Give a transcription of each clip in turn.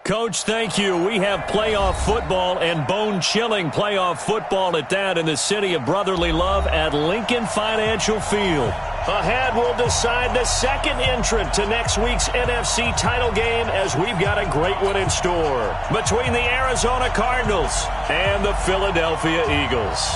Coach, thank you. We have playoff football and bone-chilling playoff football at that in the city of brotherly love at Lincoln Financial Field. Ahead, we'll decide the second entrant to next week's NFC title game as we've got a great one in store between the Arizona Cardinals and the Philadelphia Eagles.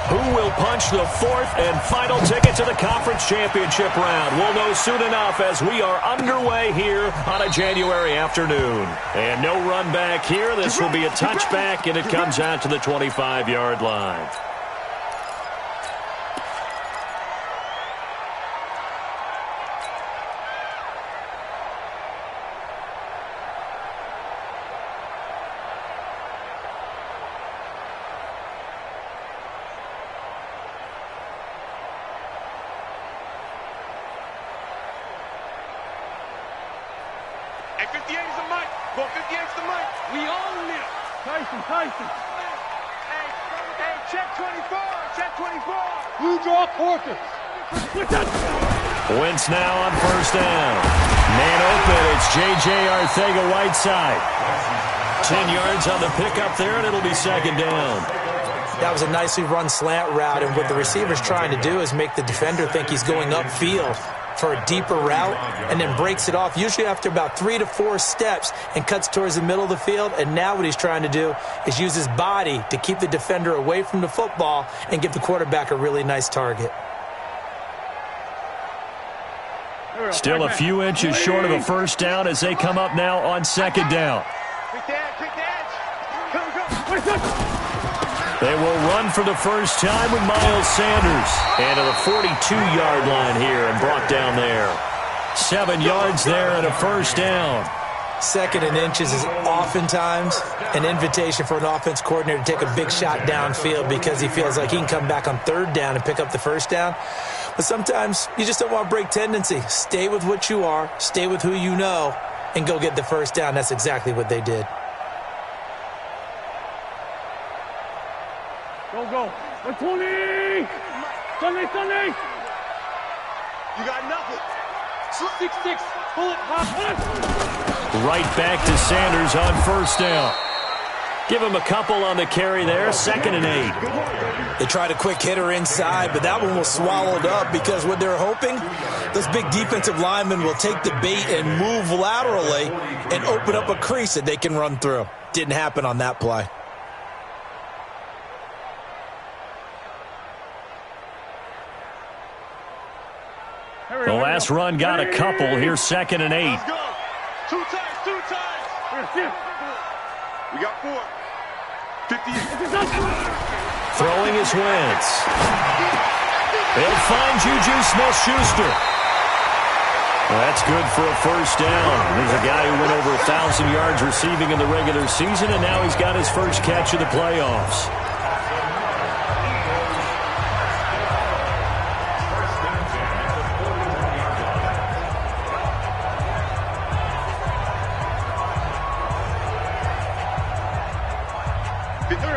Who will punch the fourth and final ticket to the conference championship round? We'll know soon enough as we are underway here on a January afternoon. And no run back here. This will be a touchback, and it comes out to the 25-yard line. Tyson. Hey, check 24. Check 24. Blue draw quarter. Wentz now on first down. Man open. It's J.J. Arcega-Whiteside. 10 yards on the pickup there, and it'll be second down. That was a nicely run slant route, and what the receiver's trying to do is make the defender think he's going upfield for a deeper route, and then breaks it off, usually after about 3 to 4 steps, and cuts towards the middle of the field. And now what he's trying to do is use his body to keep the defender away from the football and give the quarterback a really nice target. Still a few inches short of a first down as they come up now on second down. They will run for the first time with Miles Sanders. And to the 42-yard line here and brought down there. 7 yards there and a first down. Second and inches is oftentimes an invitation for an offense coordinator to take a big shot downfield because he feels like he can come back on third down and pick up the first down. But sometimes you just don't want to break tendency. Stay with what you are, stay with who you know, and go get the first down. That's exactly what they did. Go. 20! Sunday! You got nothing. 6-6. Pull it. Right back to Sanders on first down. Give him a couple on the carry there. 2nd and 8. They tried a quick hitter inside, but that one was swallowed up because what they're hoping, those big defensive linemen will take the bait and move laterally and open up a crease that they can run through. Didn't happen on that play. The last run got a couple. Here's 2nd and 8. Let's go. Two times. We got 4. 50. Throwing his Wentz. They'll find Juju Smith-Schuster. Well, that's good for a first down. There's a guy who went over 1,000 yards receiving in the regular season, and now he's got his first catch of the playoffs.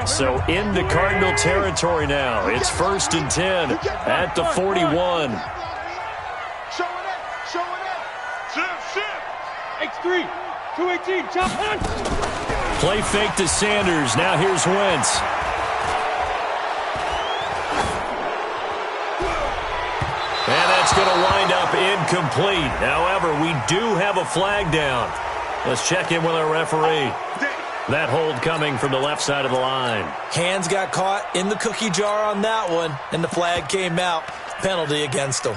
So into Cardinal territory now. It's 1st and 10 at the 41. X3, 218, chop punch. Play fake to Sanders. Now here's Wentz. And that's going to wind up incomplete. However, we do have a flag down. Let's check in with our referee. That hold coming from the left side of the line. Hands got caught in the cookie jar on that one, and the flag came out. Penalty against them.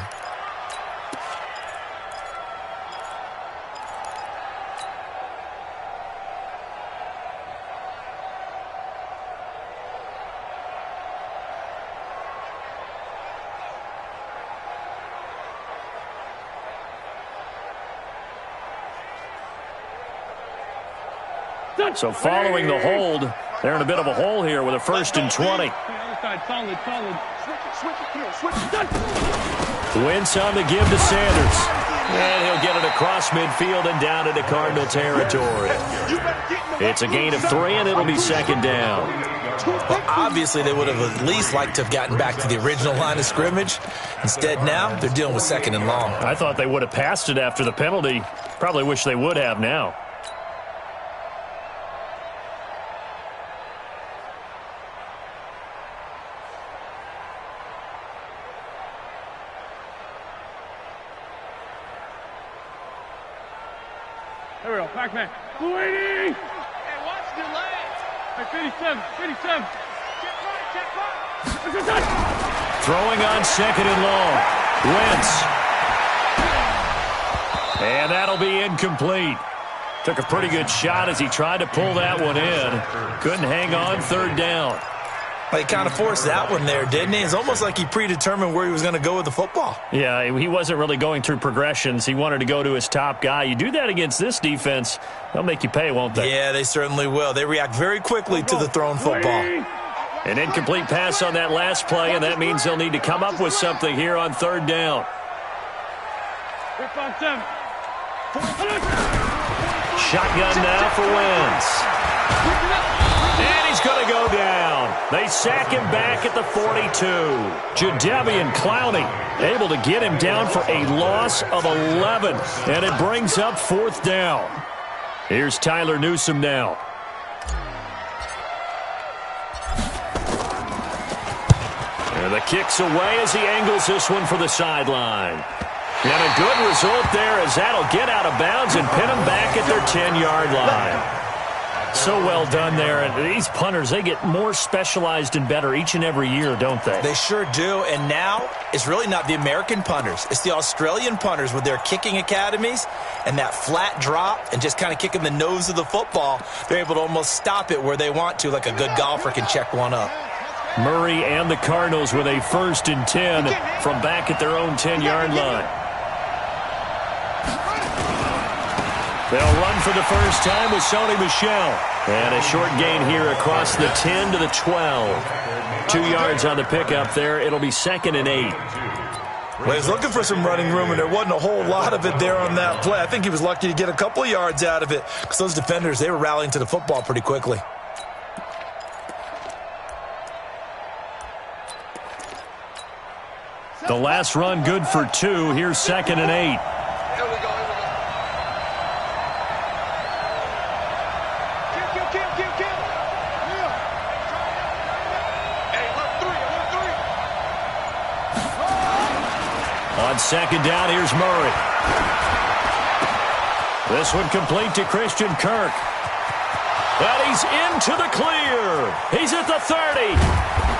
So following the hold, they're in a bit of a hole here with a 1st and 20. Wentz on the give to Sanders. And he'll get it across. across midfield and down into Cardinal territory. It's a gain of 3, and it'll be second down. Well, obviously, they would have at least liked to have gotten back to the original line of scrimmage. Instead, now they're dealing with second and long. I thought they would have passed it after the penalty. Probably wish they would have now. There we go, Pac-Man. 280! Hey, watch the legs. Hey, 57, 57. Check right. Throwing on second and long. Wentz. And that'll be incomplete. Took a pretty good shot as he tried to pull that one in. Couldn't hang on, third down. Well, he kind of forced that one there, didn't he? It's almost like he predetermined where he was going to go with the football. Yeah, he wasn't really going through progressions. He wanted to go to his top guy. You do that against this defense, they'll make you pay, won't they? Yeah, they certainly will. They react very quickly to the thrown football. An incomplete pass on that last play, and that means they'll need to come up with something here on third down. Shotgun now for Wentz. And he's going to go down. They sack him back at the 42. Jadeveon Clowney able to get him down for a loss of 11. And it brings up fourth down. Here's Tyler Newsome now. And the kick's away as he angles this one for the sideline. And a good result there as that'll get out of bounds and pin them back at their 10-yard line. So well done there. And these punters, they get more specialized and better each and every year, don't they? They sure do. And now it's really not the American punters. It's the Australian punters with their kicking academies and that flat drop and just kind of kicking the nose of the football. They're able to almost stop it where they want to, like a good golfer can check one up. Murray and the Cardinals with a 1st and 10 from back at their own 10-yard line. They'll run for the first time with Sony Michel. And a short gain here across the 10 to the 12. 2 yards on the pickup there. It'll be 2nd and 8. Well, he was looking for some running room, and there wasn't a whole lot of it there on that play. I think he was lucky to get a couple of yards out of it because those defenders, they were rallying to the football pretty quickly. The last run good for 2. Here's 2nd and 8. On 2nd down, here's Murray. This one complete to Christian Kirk. And he's into the clear. He's at the 30.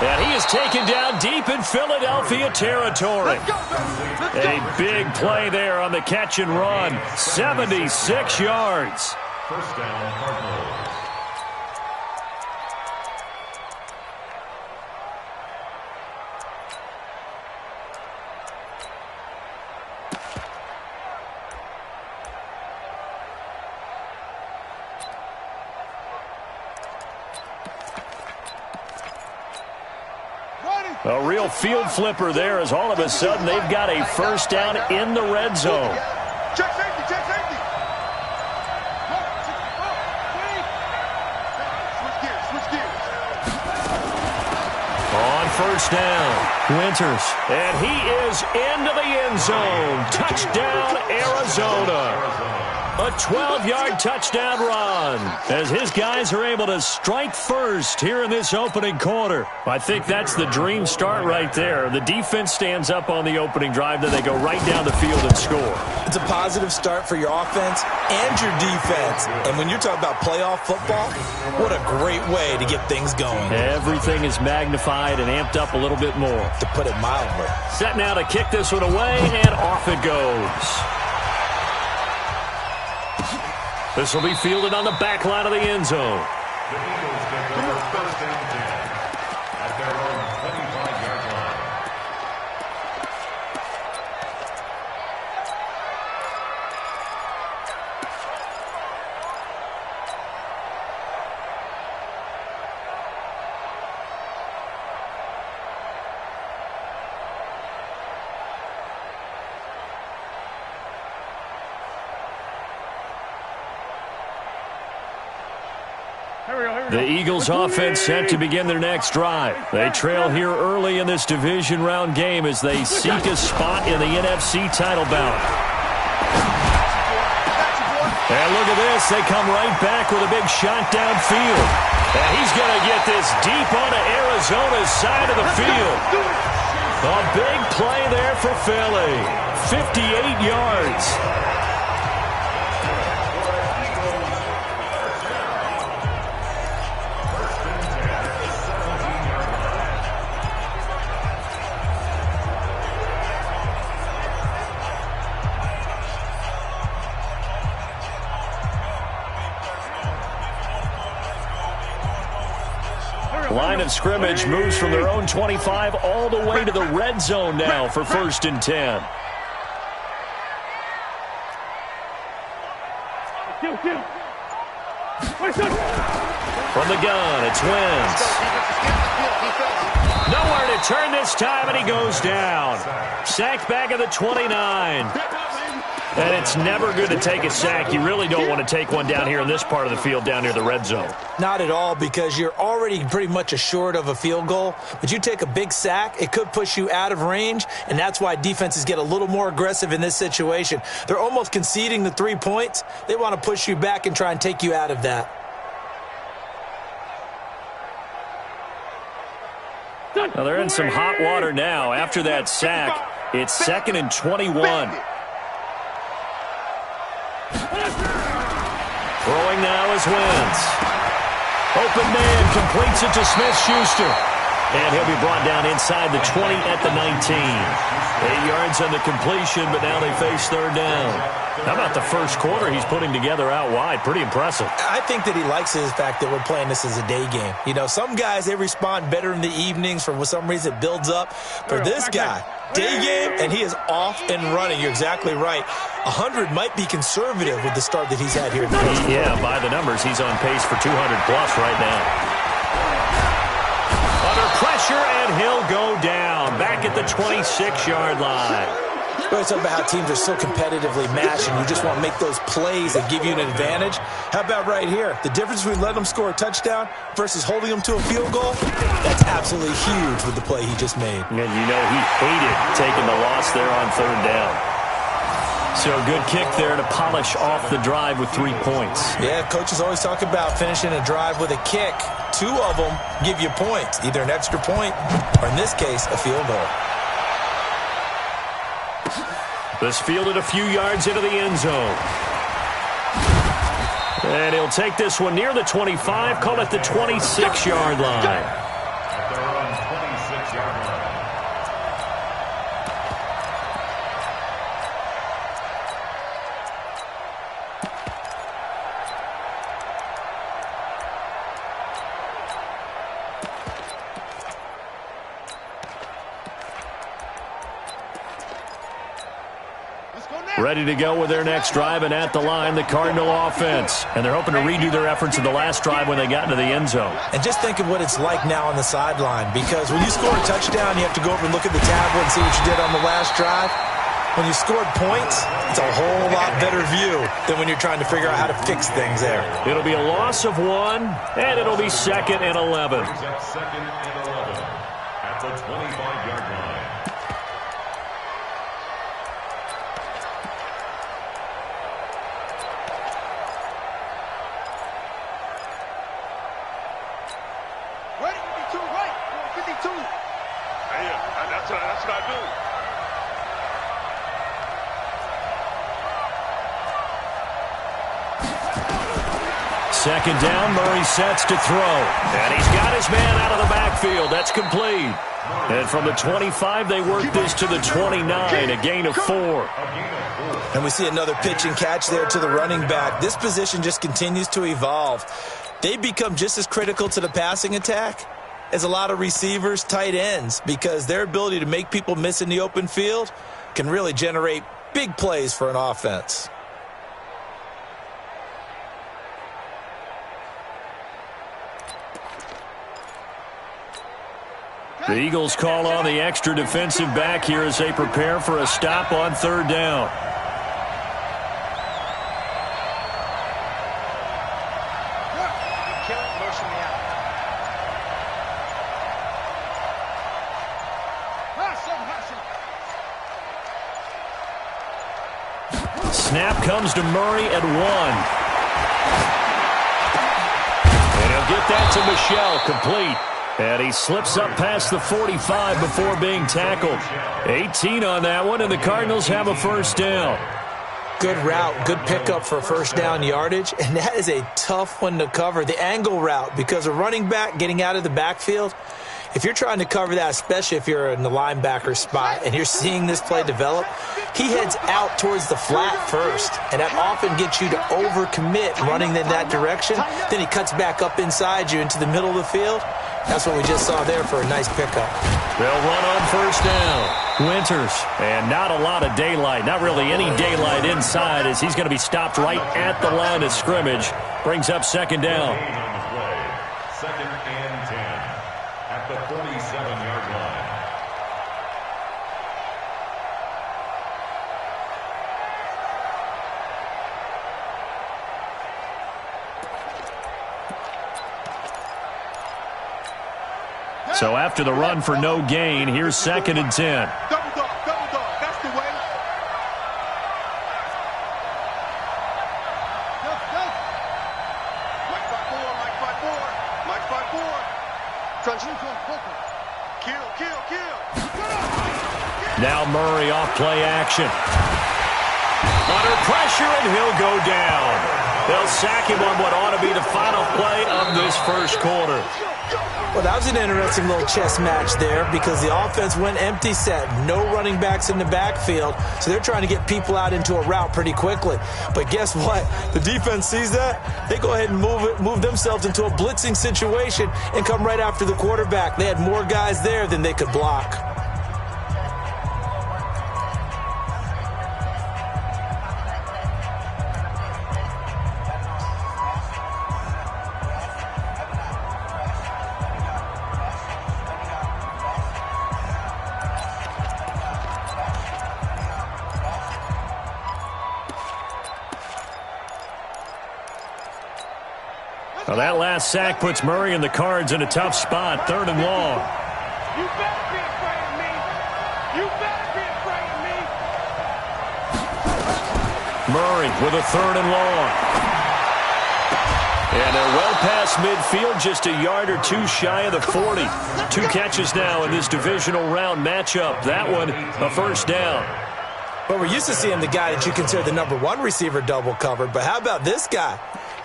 And he is taken down deep in Philadelphia territory. A big play there on the catch and run. 76 yards. First down, Cardinals. A real field flipper there as all of a sudden they've got a first down in the red zone. Check safety, check safety. Switch gears. On first down, Winters. And he is into the end zone. Touchdown, Arizona. A 12-yard touchdown run as his guys are able to strike first here in this opening quarter. I think that's the dream start right there. The defense stands up on the opening drive, then they go right down the field and score. It's a positive start for your offense and your defense. And when you're talking about playoff football, what a great way to get things going. Everything is magnified and amped up a little bit more. To put it mildly. Set now to kick this one away, and off it goes. This will be fielded on the back line of the end zone. The Eagles take over 1st and 10 at their own 25-yard line. The Eagles offense set to begin their next drive. They trail here early in this division round game as they seek a spot in the NFC title bout. And look at this. They come right back with a big shot downfield. And he's going to get this deep onto Arizona's side of the field. A big play there for Philly. 58 yards. Line of scrimmage moves from their own 25 all the way to the red zone now for 1st and 10. From the gun, it's Wentz. Nowhere to turn this time, and he goes down. Sacked back at the 29. And it's never good to take a sack. You really don't want to take one down here in this part of the field down near the red zone. Not at all, because you're already pretty much assured of a field goal. But you take a big sack, it could push you out of range, and that's why defenses get a little more aggressive in this situation. They're almost conceding the 3 points. They want to push you back and try and take you out of that. Now they're in some hot water now. After that sack, it's 2nd and 21. Throwing now is Wentz. Open man, completes it to Smith-Schuster. And he'll be brought down inside the 20 at the 19. 8 yards on the completion, but now they face 3rd down. How about the first quarter he's putting together out wide? Pretty impressive. I think that he likes the fact that we're playing this as a day game. You know, some guys, they respond better in the evenings. For some reason, it builds up. For this guy, day game, and he is off and running. You're exactly right. 100 might be conservative with the start that he's had here. Yeah, by the numbers, he's on pace for 200-plus right now. Under pressure, and he'll go down. Back at the 26-yard line. We always talk about how teams are so competitively matched, and you just want to make those plays that give you an advantage. How about right here? The difference between letting them score a touchdown versus holding them to a field goal, that's absolutely huge with the play he just made. And you know he hated taking the loss there on 3rd down. So good kick there to polish off the drive with 3 points. Yeah, coaches always talk about finishing a drive with a kick. 2 of them give you points, either an extra point or, in this case, a field goal. This fielded a few yards into the end zone. And he'll take this one near the 25, call it the 26-yard line. At their own 26-yard line. Ready to go with their next drive, and at the line, the Cardinal offense. And they're hoping to redo their efforts in the last drive when they got into the end zone. And just think of what it's like now on the sideline, because when you score a touchdown, you have to go over and look at the tablet and see what you did on the last drive. When you scored points, it's a whole lot better view than when you're trying to figure out how to fix things there. It'll be a loss of 1, and it'll be 2nd and 11. At 2nd and 11 at the 25-yard line. That's what I do. Second down, Murray sets to throw. And he's got his man out of the backfield. That's complete. And from the 25, they work this to the 29, a gain of 4. And we see another pitch and catch there to the running back. This position just continues to evolve. They become just as critical to the passing attack as a lot of receivers, tight ends, because their ability to make people miss in the open field can really generate big plays for an offense. The Eagles call on the extra defensive back here as they prepare for a stop on 3rd down. snap comes to Murray at 1. And he'll get that to Michel, complete. And he slips up past the 45 before being tackled. 18 on that one, and the Cardinals have a first down. Good route, good pickup for first down yardage, and that is a tough one to cover, the angle route, because a running back getting out of the backfield, if you're trying to cover that, especially if you're in the linebacker spot and you're seeing this play develop, he heads out towards the flat first, and that often gets you to overcommit running in that direction. Then he cuts back up inside you into the middle of the field. That's what we just saw there for a nice pickup. They'll run on first down. Winters, and not a lot of daylight, not really any daylight inside, as he's going to be stopped right at the line of scrimmage. Brings up second down. Second and 10 at the 47-yard line. So after the run for no gain, here's second and 10. Double dog, that's the way. Mike 5-4. Crunch. Kill. Now Murray off play action. Under pressure, and he'll go down. They'll sack him on what ought to be the final play of this first quarter. Well, that was an interesting little chess match there because the offense went empty set. No running backs in the backfield, so they're trying to get people out into a route pretty quickly. But guess what? The defense sees that. They go ahead and move themselves into a blitzing situation and come right after the quarterback. They had more guys there than they could block. Well, that last sack puts Murray and the Cards in a tough spot, 3rd and long. You better be afraid of me. You better be afraid of me. Murray with a 3rd and long. And they're well past midfield, just a yard or two shy of the 40. 2 catches now in this divisional round matchup. That one, a first down. But we're used to seeing the guy that you consider the number 1 receiver double covered. But how about this guy?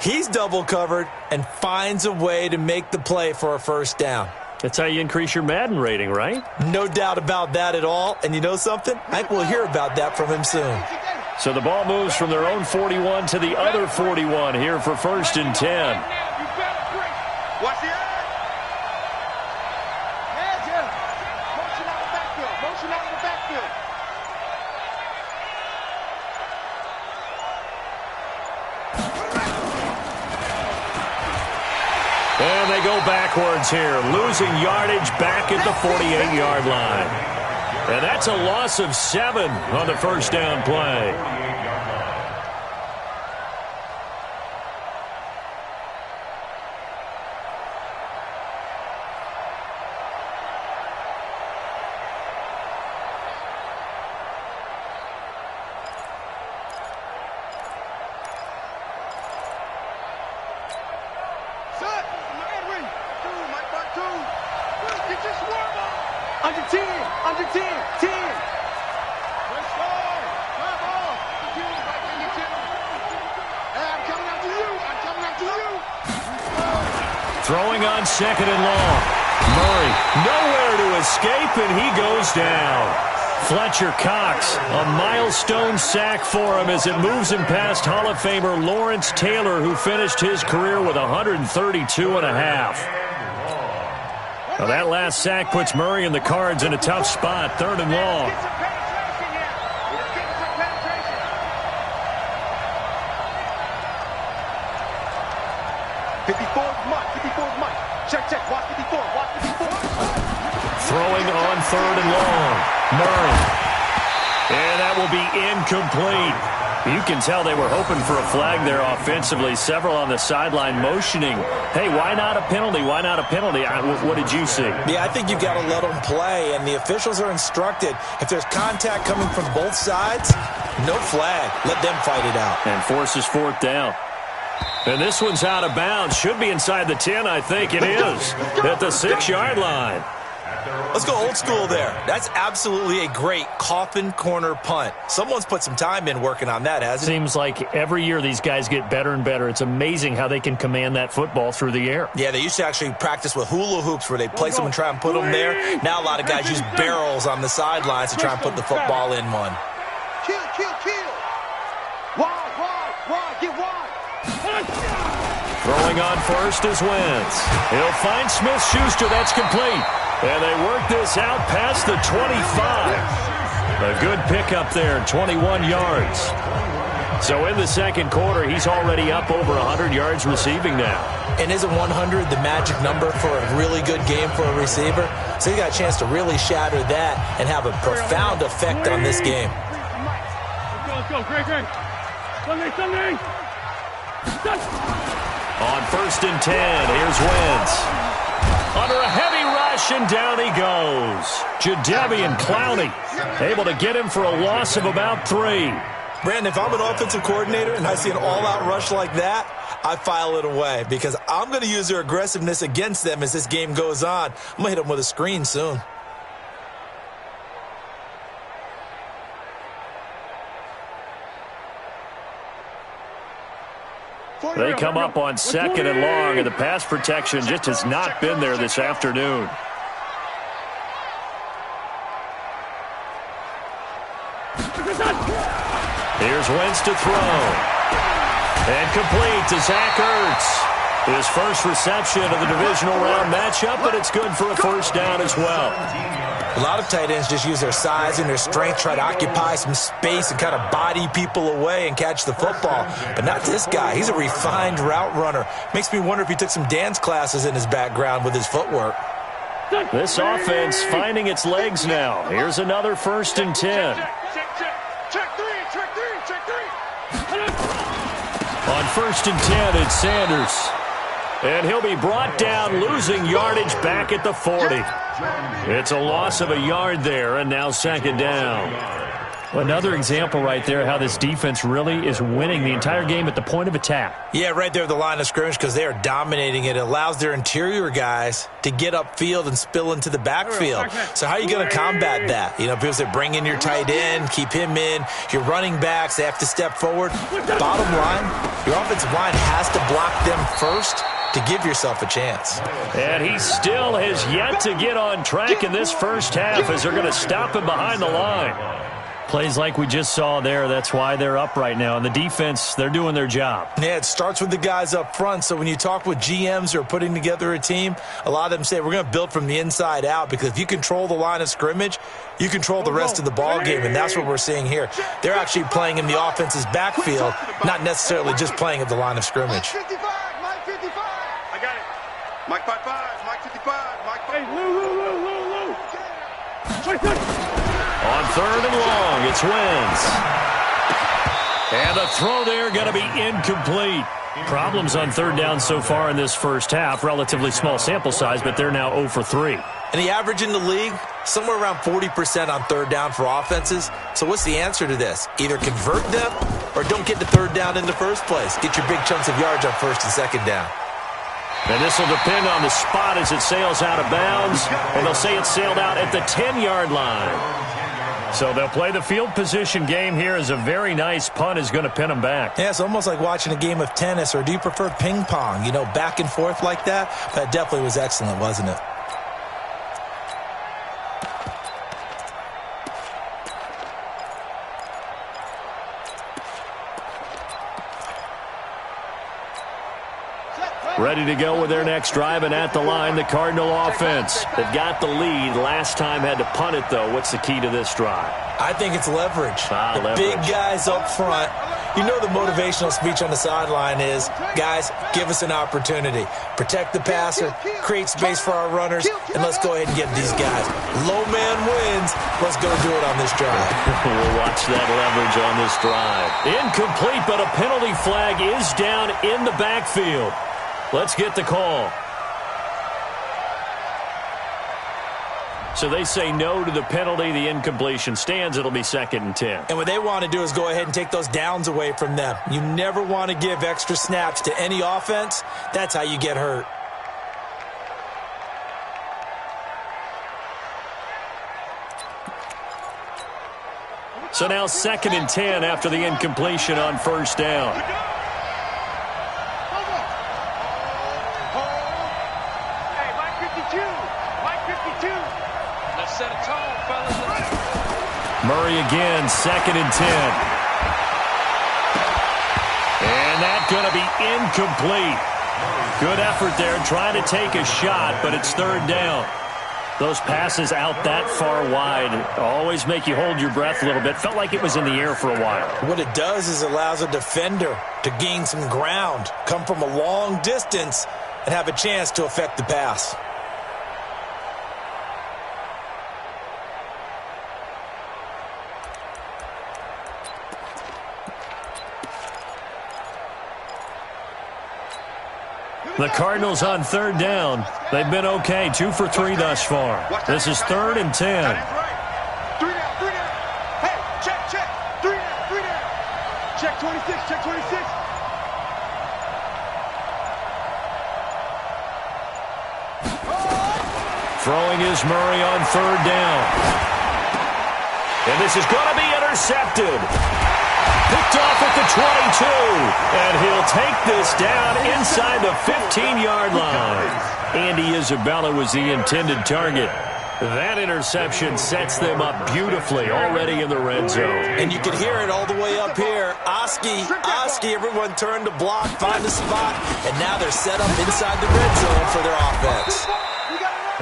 He's double covered and finds a way to make the play for a first down. That's how you increase your Madden rating, right? No doubt about that at all. And you know something? I think we'll hear about that from him soon. So the ball moves from their own 41 to the other 41 here for first and 10. Watch the eye. Motion out of the backfield. Motion out of the backfield. And they go backwards here, losing yardage back at the 48-yard line. And that's a loss of 7 on the first down play. Under 10, 10. Let's go. Come on. Hey, I'm coming after you. Throwing on 2nd and long. Murray nowhere to escape, and he goes down. Fletcher Cox, a milestone sack for him as it moves him past Hall of Famer Lawrence Taylor, who finished his career with 132 and a half. Well, that last sack puts Murray and the Cards in a tough spot, 3rd and long. 54's Mike. Check. Watch 54. Throwing on 3rd and long. Murray. And that will be incomplete. You can tell they were hoping for a flag there offensively. Several on the sideline motioning. Hey, why not a penalty? Why not a penalty? What did you see? Yeah, I think you've got to let them play, and the officials are instructed. If there's contact coming from both sides, No flag. Let them fight it out. And forces fourth down. And this one's out of bounds. Should be inside the 10, I think it is. At the 6-yard line. Let's go old school there. That's absolutely a great coffin corner punt. Someone's put some time in working on that, hasn't it? Seems like every year these guys get better and better. It's amazing how they can command that football through the air. Yeah, they used to actually practice with hula hoops where they place them and try and put them there. Now a lot of guys use barrels on the sidelines to try and put the football in one. Kill. Wide, get wide. Throwing on first is Wentz. He'll find Smith-Schuster. That's complete. And they work this out past the 25. A good pickup there, 21 yards. So in the second quarter, he's already up over 100 yards receiving now. And isn't 100 the magic number for a really good game for a receiver? So he got a chance to really shatter that and have a profound effect on this game. Let's go. Great. Sunday. On first and 10, here's Wentz. Under a heavy rush, and down he goes. Jadeveon Clowney able to get him for a loss of about 3. Brandon, if I'm an offensive coordinator and I see an all-out rush like that, I file it away because I'm going to use their aggressiveness against them as this game goes on. I'm going to hit them with a screen soon. They come up on second and long, and the pass protection just has not been there this afternoon. Here's Wentz to throw. And complete to Zach Ertz. His first reception of the divisional round matchup, but it's good for a first down as well. A lot of tight ends just use their size and their strength, try to occupy some space and kind of body people away and catch the football. But not this guy. He's a refined route runner. Makes me wonder if he took some dance classes in his background with his footwork. This offense finding its legs now. Here's another first and 10. Check three. On first and 10, it's Sanders. And he'll be brought down, losing yardage back at the 40. It's a loss of a yard there, and now second down. Well, another example right there how this defense really is winning the entire game at the point of attack. Yeah, right there at the line of scrimmage because they are dominating it. It allows their interior guys to get upfield and spill into the backfield. So how are you going to combat that? You know, people say bring in your tight end, keep him in. Your running backs, they have to step forward. Bottom line, your offensive line has to block them first to give yourself a chance. And he still has yet to get on track in this first half as they're going to stop him behind the line. Plays like we just saw there, that's why they're up right now. And the defense, they're doing their job. Yeah, it starts with the guys up front. So when you talk with GMs who are putting together a team, a lot of them say we're going to build from the inside out because if you control the line of scrimmage, you control the rest of the ball game, and that's what we're seeing here. They're actually playing in the offense's backfield, not necessarily just playing at the line of scrimmage. Mike 55. I got it. Mike 55. Mike 55. Mike 55. Hey, Lou. On third and long, it's Wentz. And the throw there going to be incomplete. Problems on third down so far in this first half. Relatively small sample size, but they're now 0 for 3. And the average in the league, somewhere around 40% on third down for offenses. So what's the answer to this? Either convert them or don't get to third down in the first place. Get your big chunks of yards on first and second down. And this will depend on the spot as it sails out of bounds. And they'll say it sailed out at the 10-yard line. So they'll play the field position game here as a very nice punt is going to pin them back. Yeah, it's almost like watching a game of tennis, or do you prefer ping pong? You know, back and forth like that? That definitely was excellent, wasn't it? Ready to go with their next drive, and at the line, the Cardinal offense. They've got the lead. Last time had to punt it, though. What's the key to this drive? I think it's leverage. Leverage. Big guys up front. You know the motivational speech on the sideline is, guys, give us an opportunity. Protect the passer, create space for our runners, and let's go ahead and get these guys. Low man wins. Let's go do it on this drive. We'll watch that leverage on this drive. Incomplete, but a penalty flag is down in the backfield. Let's get the call. So they say no to the penalty. The incompletion stands. It'll be 2nd and 10. And what they want to do is go ahead and take those downs away from them. You never want to give extra snaps to any offense. That's how you get hurt. So now 2nd and 10 after the incompletion on 1st down. Hey, Mike 52. Mike 52. Let's set a tone, fellas. Murray again, 2nd and 10. And that's going to be incomplete. Good effort there, trying to take a shot, but it's 3rd down. Those passes out that far wide always make you hold your breath a little bit. Felt like it was in the air for a while. What it does is it allows a defender to gain some ground, come from a long distance, and have a chance to affect the pass. The Cardinals on 3rd down. They've been okay, 2 for 3 thus far. This is 3rd and 10. 3 down, 3 down. Hey, check. 3 down. Check 26, check 26. Throwing is Murray on 3rd down. And this is going to be intercepted. Picked off at the 22. And he'll take this down inside the 15-yard line. Andy Isabella was the intended target. That interception sets them up beautifully already in the red zone. And you can hear it all the way up here. Oski, everyone turned to block, find a spot, and now they're set up inside the red zone for their offense.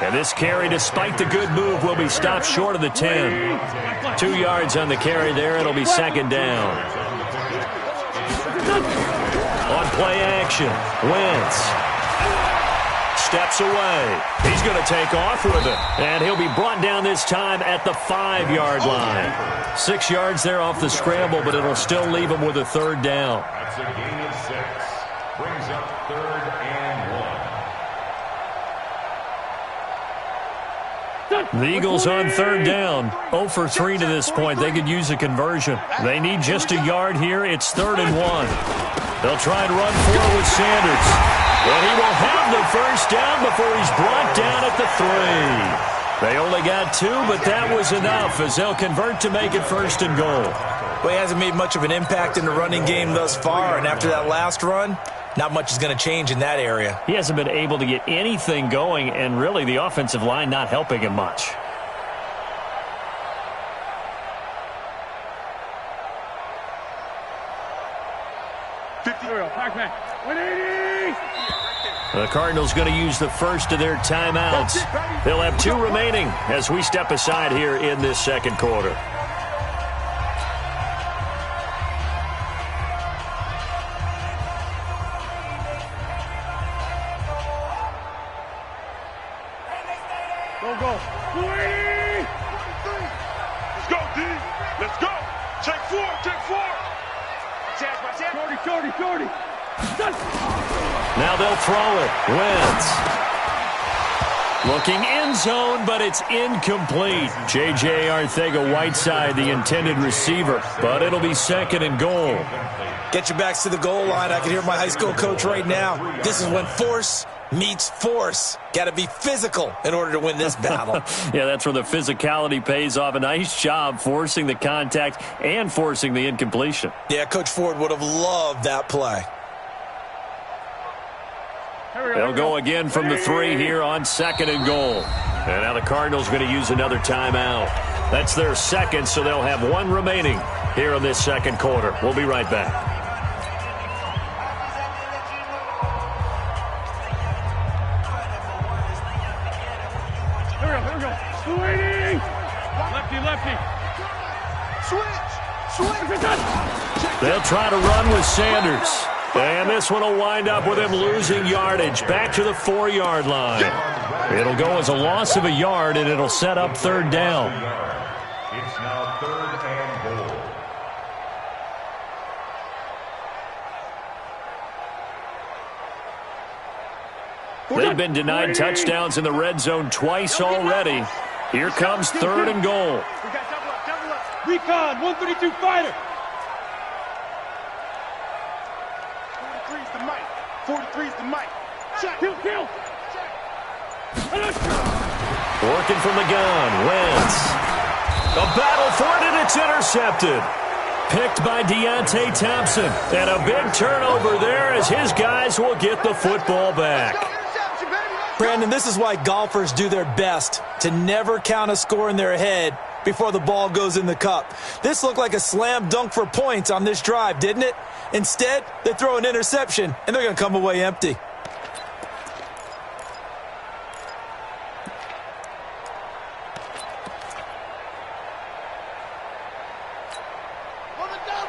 And this carry, despite the good move, will be stopped short of the 10. 2 yards on the carry there. It'll be 2nd down. On play action, Wentz steps away. He's going to take off with it. And he'll be brought down this time at the 5-yard line. 6 yards there off the scramble, but it'll still leave him with a 3rd down. That's a gain of 6. Brings up 3rd and 1. The Eagles on 3rd down. 0 for 3 to this point. They could use a conversion. They need just a yard here. It's 3rd and 1. They'll try and run forward with Sanders. And he will have the 1st down before he's brought down at the 3. They only got 2, but that was enough as they'll convert to make it 1st and goal. Well, he hasn't made much of an impact in the running game thus far, and after that last run, not much is going to change in that area. He hasn't been able to get anything going, and really the offensive line not helping him much. The Cardinals going to use the first of their timeouts. They'll have 2 remaining as we step aside here in this 2nd quarter. Go. 280! Let's go, D. Let's go. Take 4. 40. Now they'll throw it. Wentz. Looking end zone, but it's incomplete. J.J. Arcega-Whiteside, the intended receiver, but it'll be 2nd and goal. Get your backs to the goal line. I can hear my high school coach right now. This is when force meets force. Got to be physical in order to win this battle. Yeah, that's where the physicality pays off. A nice job forcing the contact and forcing the incompletion. Yeah, Coach Ford would have loved that play. They'll go again from the 3 here on 2nd and goal. And now the Cardinals going to use another timeout. That's their 2nd, so they'll have 1 remaining here in this 2nd quarter. We'll be right back. Here we go. 280! Lefty. Switch! They'll try to run with Sanders. And this one will wind up with him losing yardage back to the 4-yard line. It'll go as a loss of a yard, and it'll set up 3rd down. It's now 3rd and goal. They've been denied touchdowns in the red zone twice already. Here comes 3rd and goal. We got double up, double up. Recon, 132 fighter. 43's the mic. 43's the mic. Check. Kill, kill. Working from the gun. Wentz. A battle for it, and it's intercepted. Picked by Deontay Thompson. And a big turnover there as his guys will get the football back. Brandon, this is why golfers do their best to never count a score in their head before the ball goes in the cup. This looked like a slam dunk for points on this drive, didn't it? Instead, they throw an interception, and they're going to come away empty.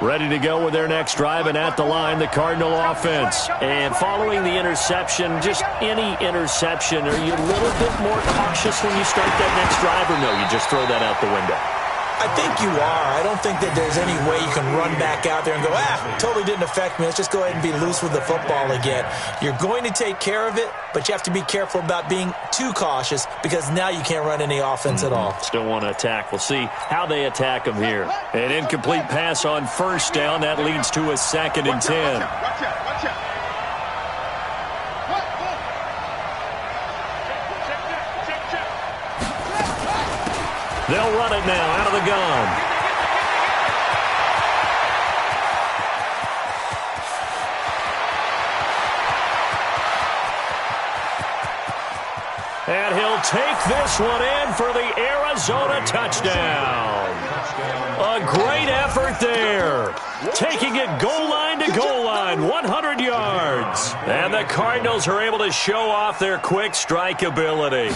Ready to go with their next drive, and at the line, the Cardinal offense. And following the interception, just any interception, are you a little bit more cautious when you start that next drive, or no, you just throw that out the window? I think you are. I don't think that there's any way you can run back out there and go, totally didn't affect me. Let's just go ahead and be loose with the football again. You're going to take care of it, but you have to be careful about being too cautious because now you can't run any offense at all. Still want to attack. We'll see how they attack them here. An incomplete pass on 1st down. That leads to a 2nd and 10. Watch out, watch out. They'll run it now out of the gun. And he'll take this one in for the Arizona touchdown. A great effort there. Taking it goal line to goal line, 100 yards. And the Cardinals are able to show off their quick strike ability.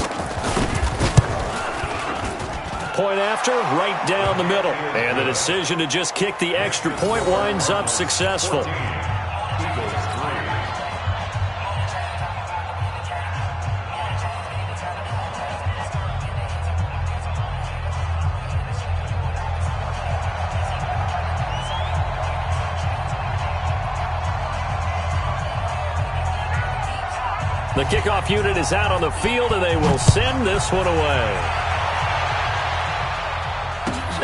Point after, right down the middle. And the decision to just kick the extra point winds up successful. The kickoff unit is out on the field, and they will send this one away.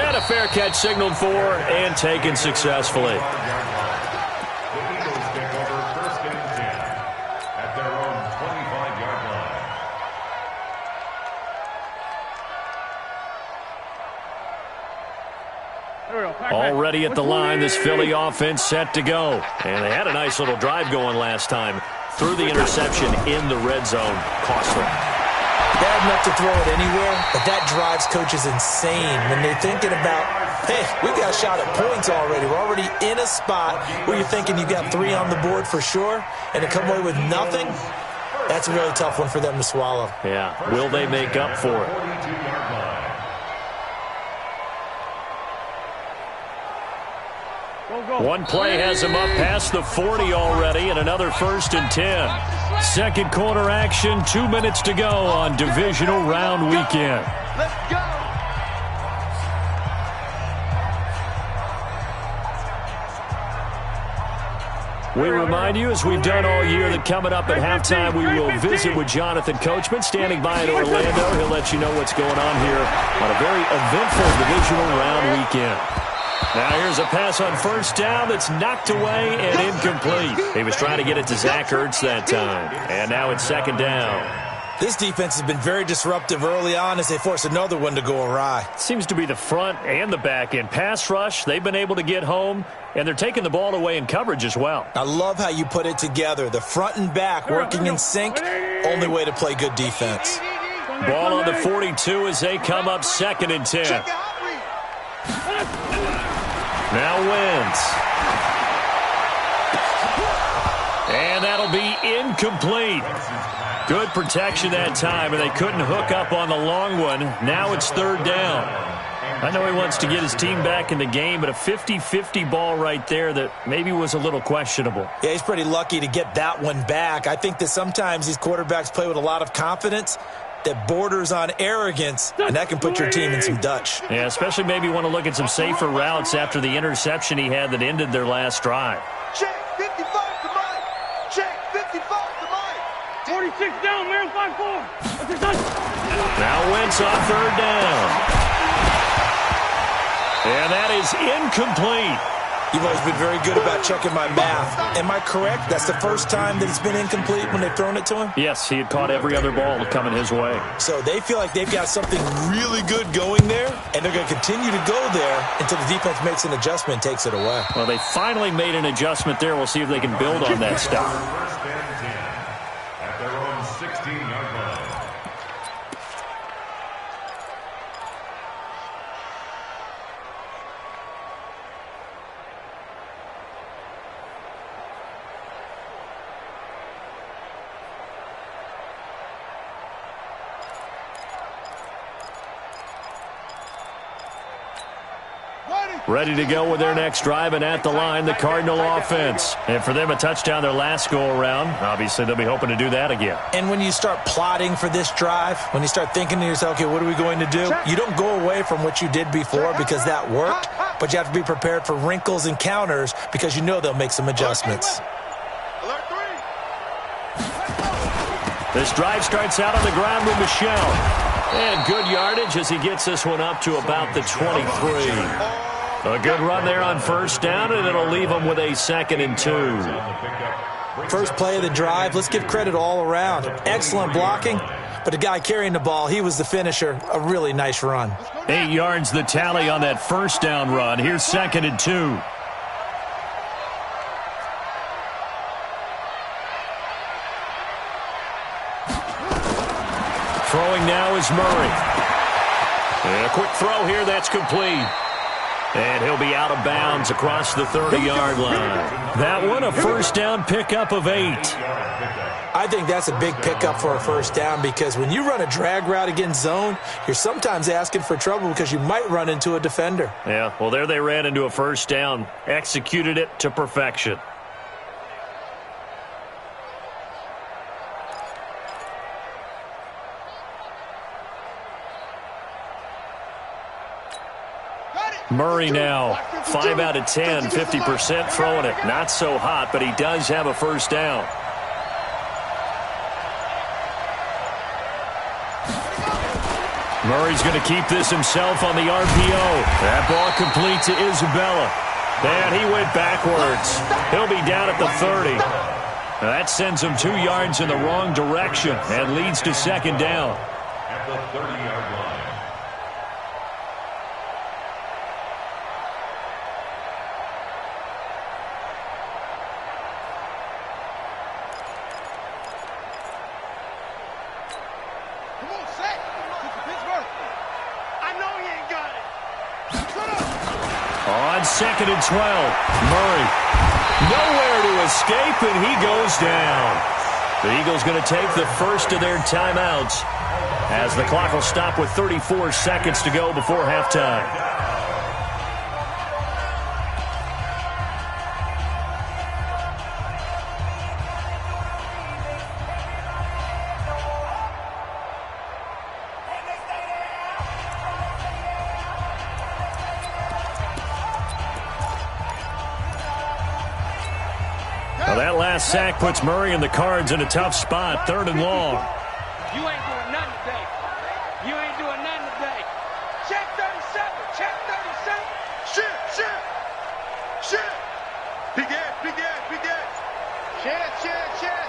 And a fair catch signaled for and taken successfully. The Eagles take over 1st and 10 at their own 25-yard line. Already at the line, this Philly offense set to go. And they had a nice little drive going last time. Threw the interception in the red zone. Costly. Bad enough to throw it anywhere, but that drives coaches insane when they're thinking about, hey, we got a shot at points already. We're already in a spot where you're thinking you got 3 on the board for sure, and to come away with nothing, that's a really tough one for them to swallow. Yeah, will they make up for it? One play has him up past the 40 already, and another 1st and 10. Second quarter action, 2 minutes to go on Divisional Round Weekend. Let's go. We remind you, as we've done all year, that coming up at halftime, we will visit with Jonathan Coachman, standing by in Orlando. He'll let you know what's going on here on a very eventful Divisional Round Weekend. Now here's a pass on 1st down that's knocked away and incomplete. He was trying to get it to Zach Ertz that time. And now it's 2nd down. This defense has been very disruptive early on as they force another one to go awry. Seems to be the front and the back end. Pass rush, they've been able to get home, and they're taking the ball away in coverage as well. I love how you put it together. The front and back working in sync, only way to play good defense. Ball on the 42 as they come up 2nd and 10. Now Wentz. And that'll be incomplete. Good protection that time, and they couldn't hook up on the long one. Now it's 3rd down. I know he wants to get his team back in the game, but a 50-50 ball right there that maybe was a little questionable. Yeah, he's pretty lucky to get that one back. I think that sometimes these quarterbacks play with a lot of confidence that borders on arrogance, and that can put your team in some Dutch. Yeah, especially maybe want to look at some safer routes after the interception he had that ended their last drive. Check 55 to Mike. Check 55 to Mike. 46 down, man, 5-4. Now Wentz on third down. And that is incomplete. You've always been very good about checking my math. Am I correct? That's the first time that it's been incomplete when they've thrown it to him? Yes, he had caught every other ball coming his way. So they feel like they've got something really good going there, and they're going to continue to go there until the defense makes an adjustment and takes it away. Well, they finally made an adjustment there. We'll see if they can build on that stop. First and 10 at their own 16-yard line. Ready to go with their next drive, and at the line, the Cardinal offense. And for them, a touchdown their last go-around. Obviously, they'll be hoping to do that again. And when you start plotting for this drive, when you start thinking to yourself, okay, what are we going to do? You don't go away from what you did before because that worked, but you have to be prepared for wrinkles and counters because you know they'll make some adjustments. This drive starts out on the ground with Michelle. And good yardage as he gets this one up to about the 23. A good run there on first down, and it'll leave them with a 2nd and 2. First play of the drive, let's give credit all around. Excellent blocking, but the guy carrying the ball, he was the finisher. A really nice run. 8 yards the tally on that first down run. Here's 2nd and 2. Throwing now is Murray. And a quick throw here, that's complete. And he'll be out of bounds across the 30-yard line. That one, a first down pickup of 8. I think that's a big pickup for a first down because when you run a drag route against zone, you're sometimes asking for trouble because you might run into a defender. Yeah, well, there they ran into a first down. Executed it to perfection. Murray now, 5 out of 10, 50% throwing it. Not so hot, but he does have a first down. Murray's going to keep this himself on the RPO. That ball complete to Isabella. And he went backwards. He'll be down at the 30. That sends him 2 yards in the wrong direction and leads to 2nd down. At the 30-yard line. On 2nd and 12, Murray nowhere to escape, and he goes down. The Eagles going to take the first of their timeouts as the clock will stop with 34 seconds to go before halftime. Well, that last sack puts Murray and the Cards in a tough spot, 3rd and long. You ain't doing nothing today. You ain't doing nothing today. Check 37. Check 37. Shit. Big ass. Shit.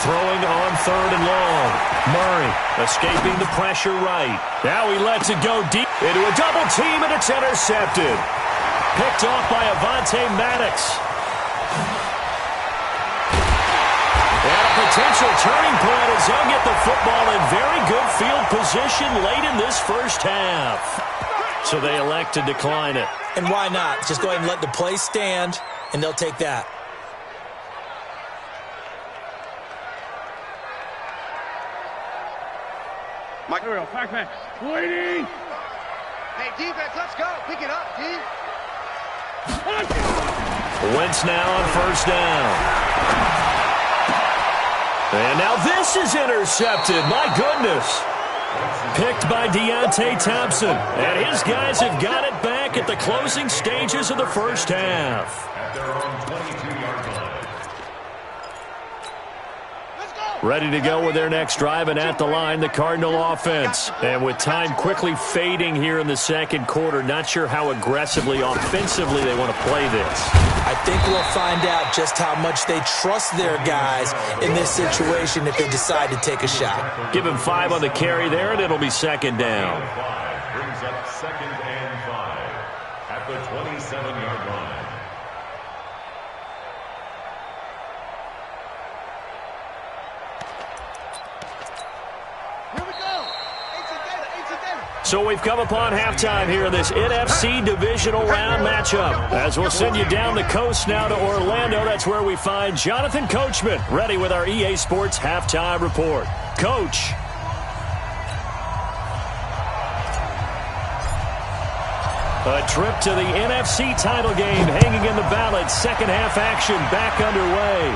Throwing on 3rd and long. Murray escaping the pressure right. Now he lets it go deep into a double team, and it's intercepted. Picked off by Avonte Maddox. And a potential turning point as they'll get the football in very good field position late in this first half. So they elect to decline it. And why not? Just go ahead and let the play stand, and they'll take that. Mike, back. Waiting. Hey, defense, let's go. Pick it up, D. Wentz now on first down. And now this is intercepted. My goodness. Picked by Deontay Thompson. And his guys have got it back at the closing stages of the first half. At their own 22-yard line. Ready to go with their next drive, and at the line, the Cardinal offense. And with time quickly fading here in the second quarter, not sure how aggressively, offensively they want to play this. I think we'll find out just how much they trust their guys in this situation if they decide to take a shot. Give him 5 on the carry there, and it'll be second down. Brings up 2nd and 5 at the 27-yard line. So we've come upon halftime here in this NFC Divisional Round matchup. As we'll send you down the coast now to Orlando, that's where we find Jonathan Coachman, ready with our EA Sports Halftime Report. Coach. A trip to the NFC title game hanging in the balance. Second half action back underway.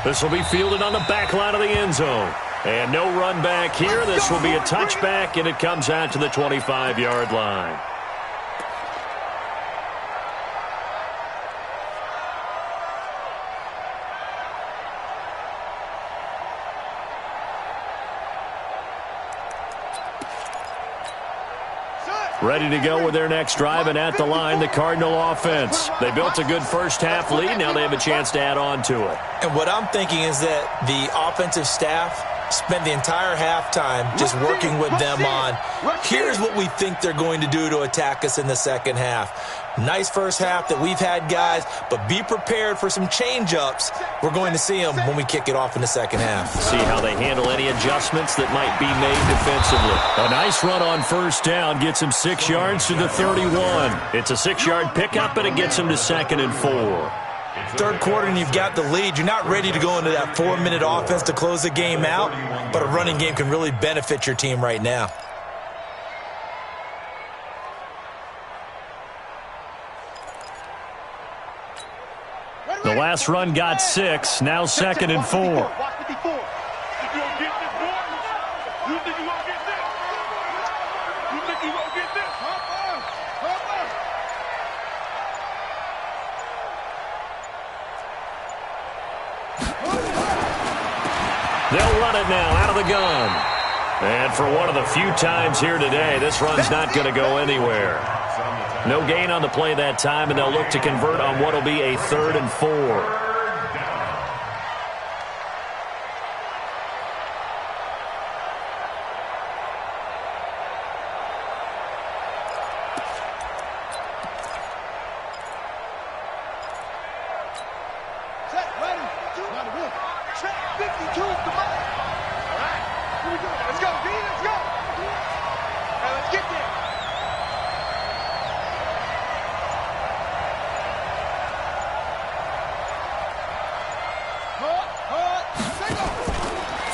This will be fielded on the back line of the end zone. And no run back here. This will be a touchback, and it comes out to the 25-yard line. Ready to go with their next drive, and at the line, the Cardinal offense. They built a good first-half lead. Now they have a chance to add on to it. And what I'm thinking is that the offensive staff spend the entire halftime just working with them on, here's what we think they're going to do to attack us in the second half. Nice first half that we've had, guys, but be prepared for some change-ups. We're going to see them when we kick it off in the second half. See how they handle any adjustments that might be made defensively. A nice run on first down gets him 6 yards to the 31. It's a 6-yard pickup, and it gets him to 2nd and 4. Third quarter and you've got the lead. You're not ready to go into that 4-minute offense to close the game out, but a running game can really benefit your team right now. The last run got 6, now 2nd and 4. They'll run it now out of the gun. And for one of the few times here today, this run's not going to go anywhere. No gain on the play that time, and they'll look to convert on what will be a 3rd and 4.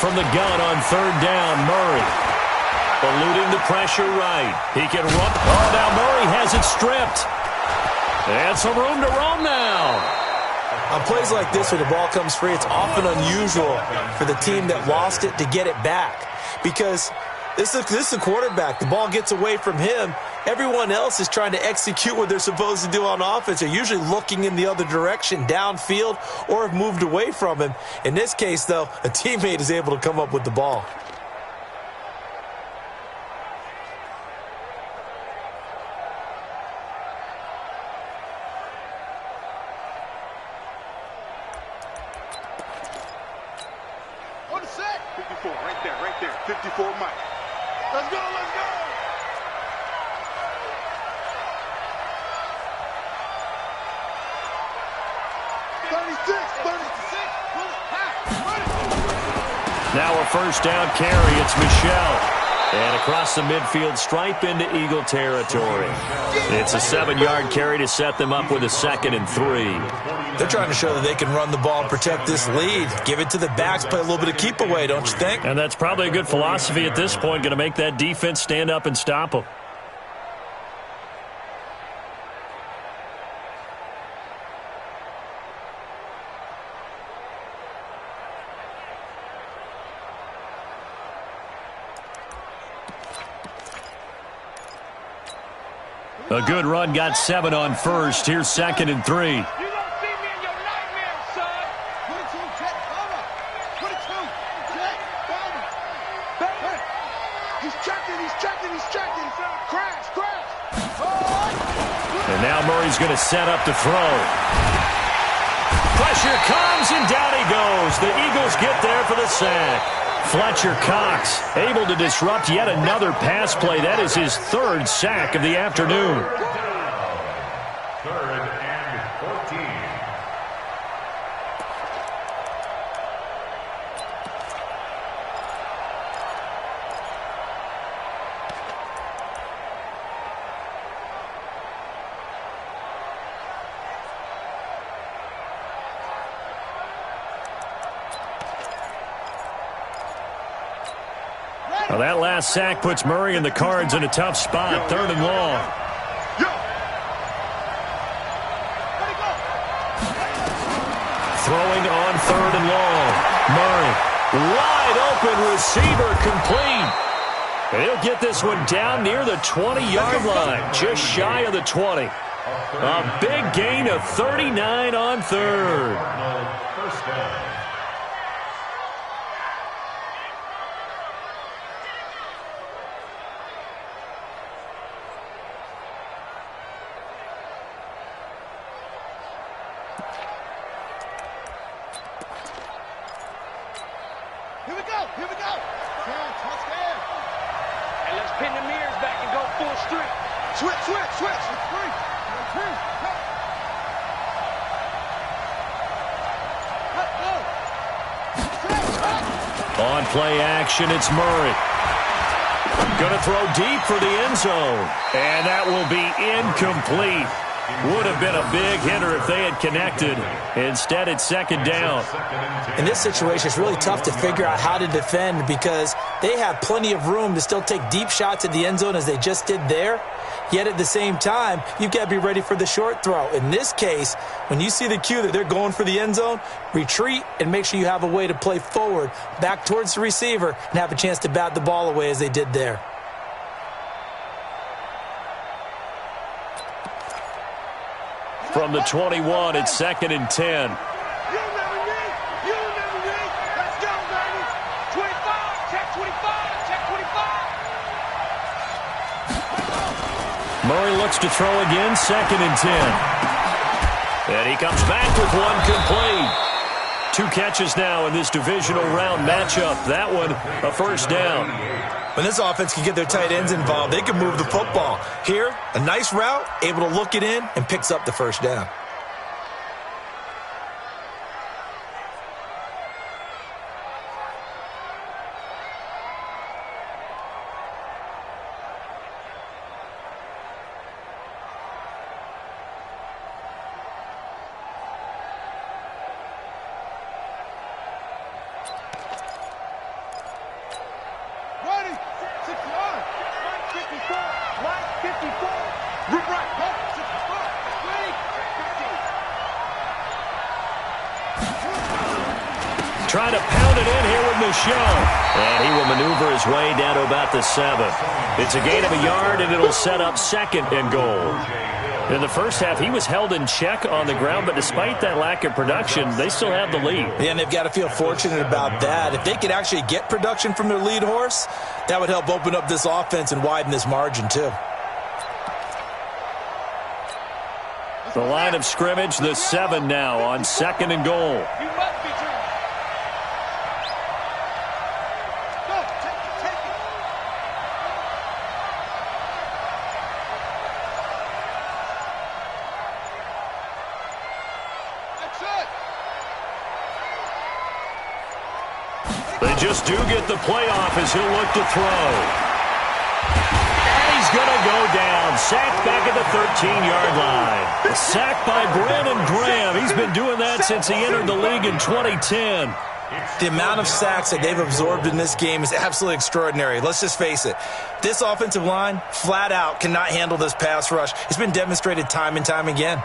From the gun on 3rd down, Murray. Eluding the pressure right. He can run. Oh, now Murray has it stripped. And some room to roam now. On plays like this where the ball comes free, it's often unusual for the team that lost it to get it back. Because this is a quarterback. The ball gets away from him. Everyone else is trying to execute what they're supposed to do on offense. They're usually looking in the other direction, downfield, or have moved away from him. In this case, though, a teammate is able to come up with the ball. On the set. 54, right there. 54, Mike. Let's go, let's go. Now a first down carry. It's Michel. And across the midfield stripe into Eagle territory. It's a 7-yard carry to set them up with a 2nd and 3. They're trying to show that they can run the ball and protect this lead. Give it to the backs, play a little bit of keep away, don't you think? And that's probably a good philosophy at this point, going to make that defense stand up and stop them. A good run, got 7 on first. Here's 2nd and 3. You don't see me in your nightmares, son. 22, jet cover. 22. Now Murray's going to set up to throw. Pressure comes, and down he goes. The Eagles get there for the sack. Fletcher Cox able to disrupt yet another pass play. That is his third sack of the afternoon. Third and 14. Well, that last sack puts Murray and the Cards in a tough spot, third and long. Throwing on third and long. Murray, wide open receiver, complete. He'll get this one down near the 20-yard line, just shy of the 20. A big gain of 39 on third. First down. Here we go. Touchdown. And let's pin the mirrors back and go full street. Switch. On play action, it's Murray. Going to throw deep for the end zone. And that will be incomplete. Would have been a big hitter if they had connected. Instead, it's second down. In this situation, it's really tough to figure out how to defend because they have plenty of room to still take deep shots at the end zone as they just did there. Yet at the same time, you've got to be ready for the short throw. In this case, when you see the cue that they're going for the end zone, retreat and make sure you have a way to play forward, back towards the receiver, and have a chance to bat the ball away as they did there. From the 21, it's second and 10. You never need. Let's go, baby. 25, check 25. Murray looks to throw again, second and 10. And he comes back with one complete. 2 catches now in this divisional round matchup. That one, a first down. When this offense can get their tight ends involved, they can move the football. Here, a nice route, able to look it in, and picks up the first down. Trying to pound it in here with Michelle. And he will maneuver his way down to about the 7. It's a gain of a yard, and it'll set up second and goal. In the first half, he was held in check on the ground, but despite that lack of production, they still have the lead. Yeah, and they've got to feel fortunate about that. If they could actually get production from their lead horse, that would help open up this offense and widen this margin, too. The line of scrimmage, the 7 now on second and goal. You must be true. Go, take it. That's it. They just do get the playoff as he'll look to throw. And he's going to go down. Sacked back at the 13-yard line. A sack by Brandon Graham. He's been doing that since he entered the league in 2010. The amount of sacks that they've absorbed in this game is absolutely extraordinary. Let's just face it. This offensive line, flat out, cannot handle this pass rush. It's been demonstrated time and time again.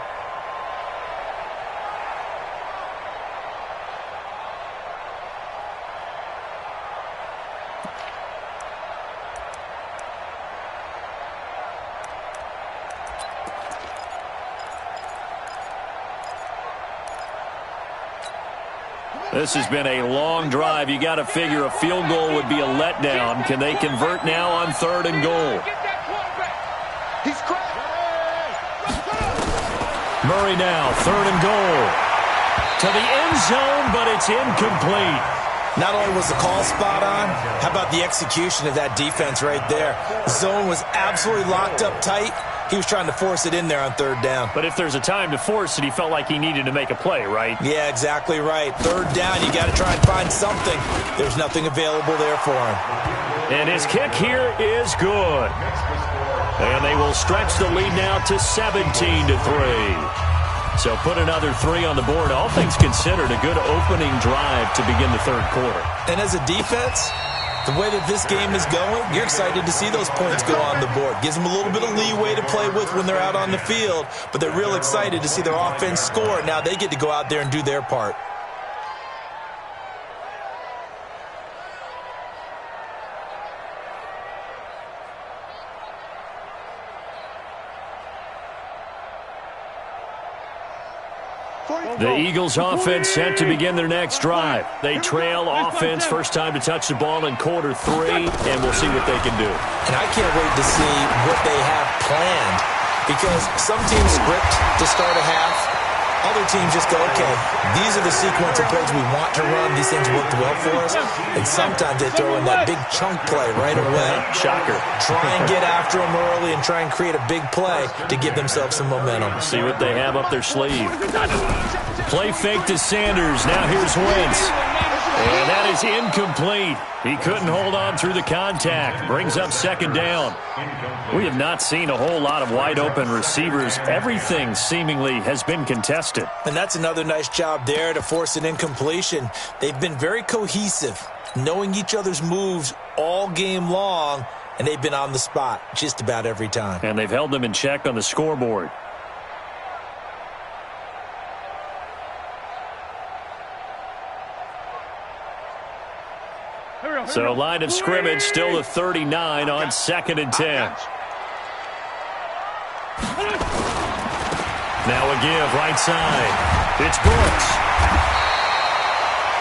This has been a long drive. You got to figure a field goal would be a letdown. Can they convert now on third and goal? Get that quarterback. He's cracked. McMurray now, 3rd and goal. To the end zone, but it's incomplete. Not only was the call spot on, how about the execution of that defense right there? The zone was absolutely locked up tight. He was trying to force it in there on 3rd down. But if there's a time to force it, he felt like he needed to make a play, right? Yeah, exactly right. 3rd down, you got to try and find something. There's nothing available there for him. And his kick here is good. And they will stretch the lead now to 17-3. So put another 3 on the board. All things considered, a good opening drive to begin the 3rd quarter. And as a defense, the way that this game is going, you're excited to see those points go on the board. Gives them a little bit of leeway to play with when they're out on the field, but they're real excited to see their offense score. Now they get to go out there and do their part. The Eagles offense set to begin their next drive. They trail offense, first time to touch the ball in quarter 3, and we'll see what they can do. And I can't wait to see what they have planned, because some teams script to start a half. Other teams just go, okay, these are the sequence of plays we want to run. These things worked well for us. And sometimes they throw in that big chunk play right away. Shocker. Try and get after them early and try and create a big play to give themselves some momentum. See what they have up their sleeve. Play fake to Sanders. Now here's Wentz. And that is incomplete. He couldn't hold on through the contact. Brings up 2nd down. We have not seen a whole lot of wide-open receivers. Everything seemingly has been contested. And that's another nice job there to force an incompletion. They've been very cohesive, knowing each other's moves all game long, and they've been on the spot just about every time. And they've held them in check on the scoreboard. So line of scrimmage still to 39 on 2nd and 10. Now a give right side. It's Brooks.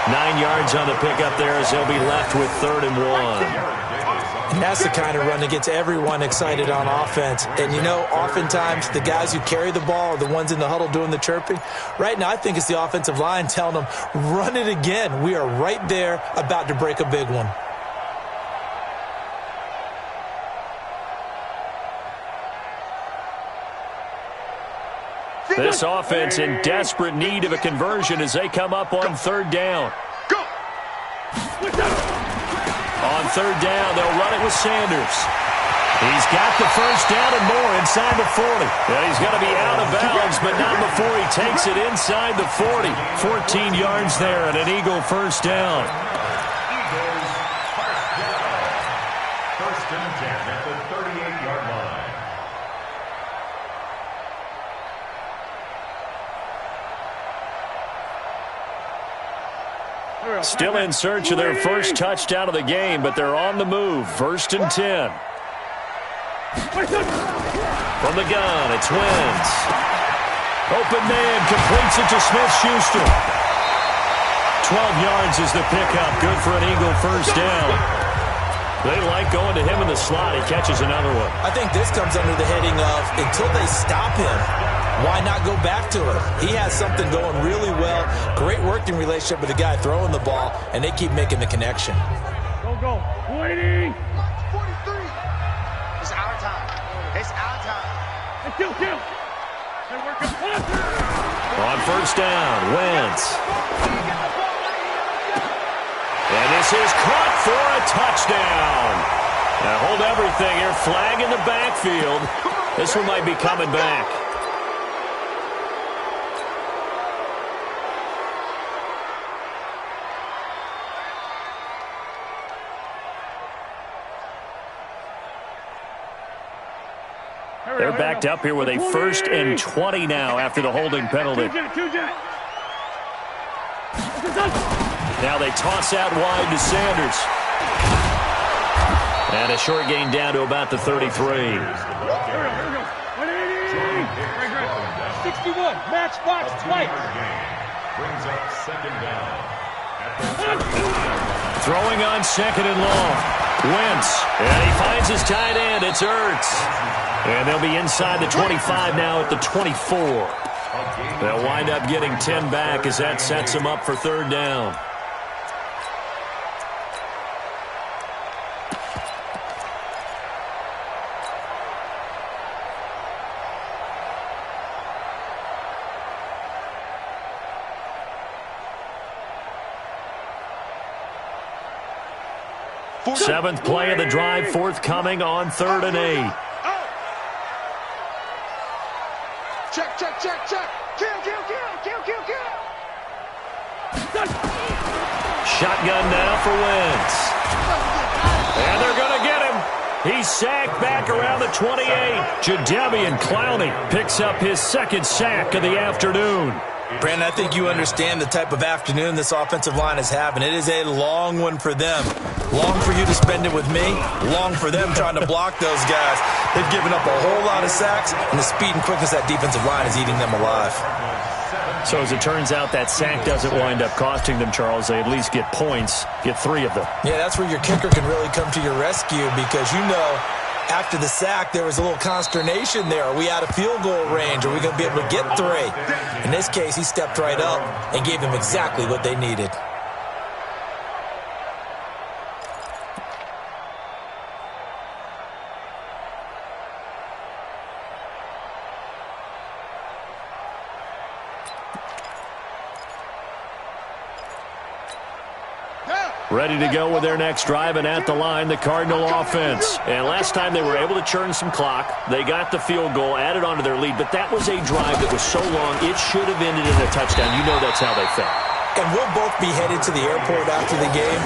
9 yards on the pickup there as they'll be left with 3rd and 1. And that's the kind of run that gets everyone excited on offense. And, you know, oftentimes the guys who carry the ball are the ones in the huddle doing the chirping. Right now, I think it's the offensive line telling them, run it again. We are right there about to break a big one. This offense in desperate need of a conversion as they come up on 3rd down. Go! On 3rd down, they'll run it with Sanders. He's got the first down and more inside the 40. And he's going to be out of bounds, but not before he takes it inside the 40. 14 yards there and an Eagle first down. Eagles first down. 1st and 10 at the 38-yard line. Still in search of their first touchdown of the game, but they're on the move. 1st and 10. From the gun, it's Wentz. Open man, completes it to Smith-Schuster. 12 yards is the pickup. Good for an Eagle first down. They like going to him in the slot. He catches another one. I think this comes under the heading of, until they stop him, why not go back to him? He has something going really well. Great working relationship with the guy throwing the ball, and they keep making the connection. Go. Waiting. 43. It's our time. It's our time. Hey, kill. Hey, work up. On 1st down, Wentz. And this is caught for a touchdown. Now hold everything here. Flag in the backfield. This one might be coming back. They're backed up here with a 1st and 20 now after the holding penalty. Now they toss out wide to Sanders. And a short gain down to about the 33. 61, matchbox twice. Brings up 2nd down. Throwing on 2nd and long. Wentz. And he finds his tight end. It's Ertz. And they'll be inside the 25 now at the 24. They'll wind up getting 10 back as that sets them up for 3rd down. Seventh play of the drive forthcoming on 3rd and 8. Check. Kill. Shotgun now for Wentz. And they're going to get him. He's sacked back around the 28. Jadeveon Clowney picks up his 2nd sack of the afternoon. Brandon, I think you understand the type of afternoon this offensive line is having. It is a long one for them. Long for you to spend it with me. Long for them trying to block those guys. They've given up a whole lot of sacks, and the speed and quickness of that defensive line is eating them alive. So as it turns out, that sack doesn't wind up costing them, Charles. They at least get points, get 3 of them. Yeah, that's where your kicker can really come to your rescue because you know after the sack there was a little consternation there. Are we out of field goal range? Are we going to be able to get 3? In this case, he stepped right up and gave them exactly what they needed. Ready to go with their next drive, and at the line, the Cardinal offense. And last time they were able to churn some clock. They got the field goal, added on to their lead, but that was a drive that was so long, it should have ended in a touchdown. You know that's how they felt. And we'll both be headed to the airport after the game,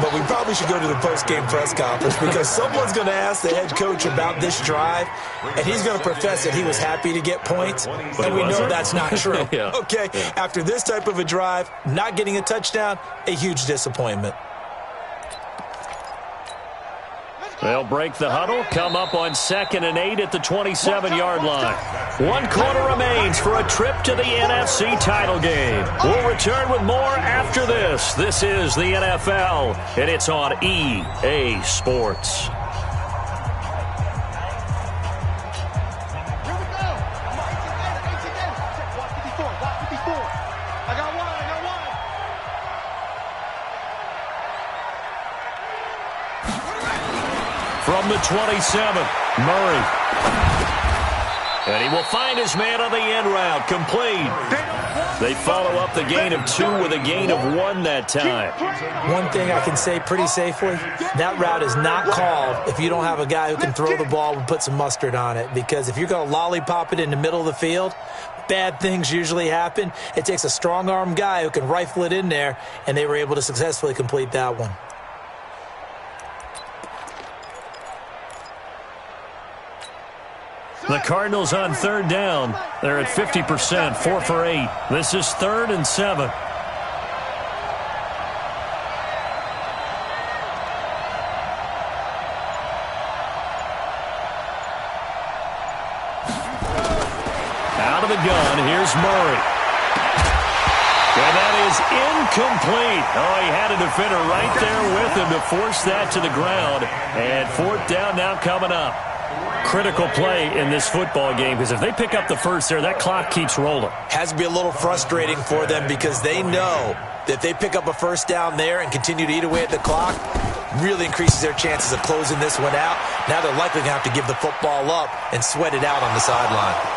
but we probably should go to the post-game press conference because someone's going to ask the head coach about this drive, and he's going to profess that he was happy to get points, and we know that's not true. Yeah. Okay, after this type of a drive, not getting a touchdown, a huge disappointment. They'll break the huddle, come up on 2nd and 8 at the 27-yard line. 1 quarter remains for a trip to the NFC title game. We'll return with more after this. This is the NFL, and it's on EA Sports. From the 27, Murray. And he will find his man on the end route, complete. They follow up the gain of 2 with a gain of 1 that time. One thing I can say pretty safely, that route is not called if you don't have a guy who can throw the ball and put some mustard on it. Because if you're going to lollipop it in the middle of the field, bad things usually happen. It takes a strong-arm guy who can rifle it in there, and they were able to successfully complete that one. The Cardinals on 3rd down. They're at 50%, 4 for 8. This is 3rd and 7. Out of the gun, here's Murray. And that is incomplete. Oh, he had a defender right there with him to force that to the ground. And 4th down now coming up. Critical play in this football game because if they pick up the first there, that clock keeps rolling. Has to be a little frustrating for them because they know that if they pick up a first down there and continue to eat away at the clock, really increases their chances of closing this one out. Now they're likely going to have to give the football up and sweat it out on the sideline.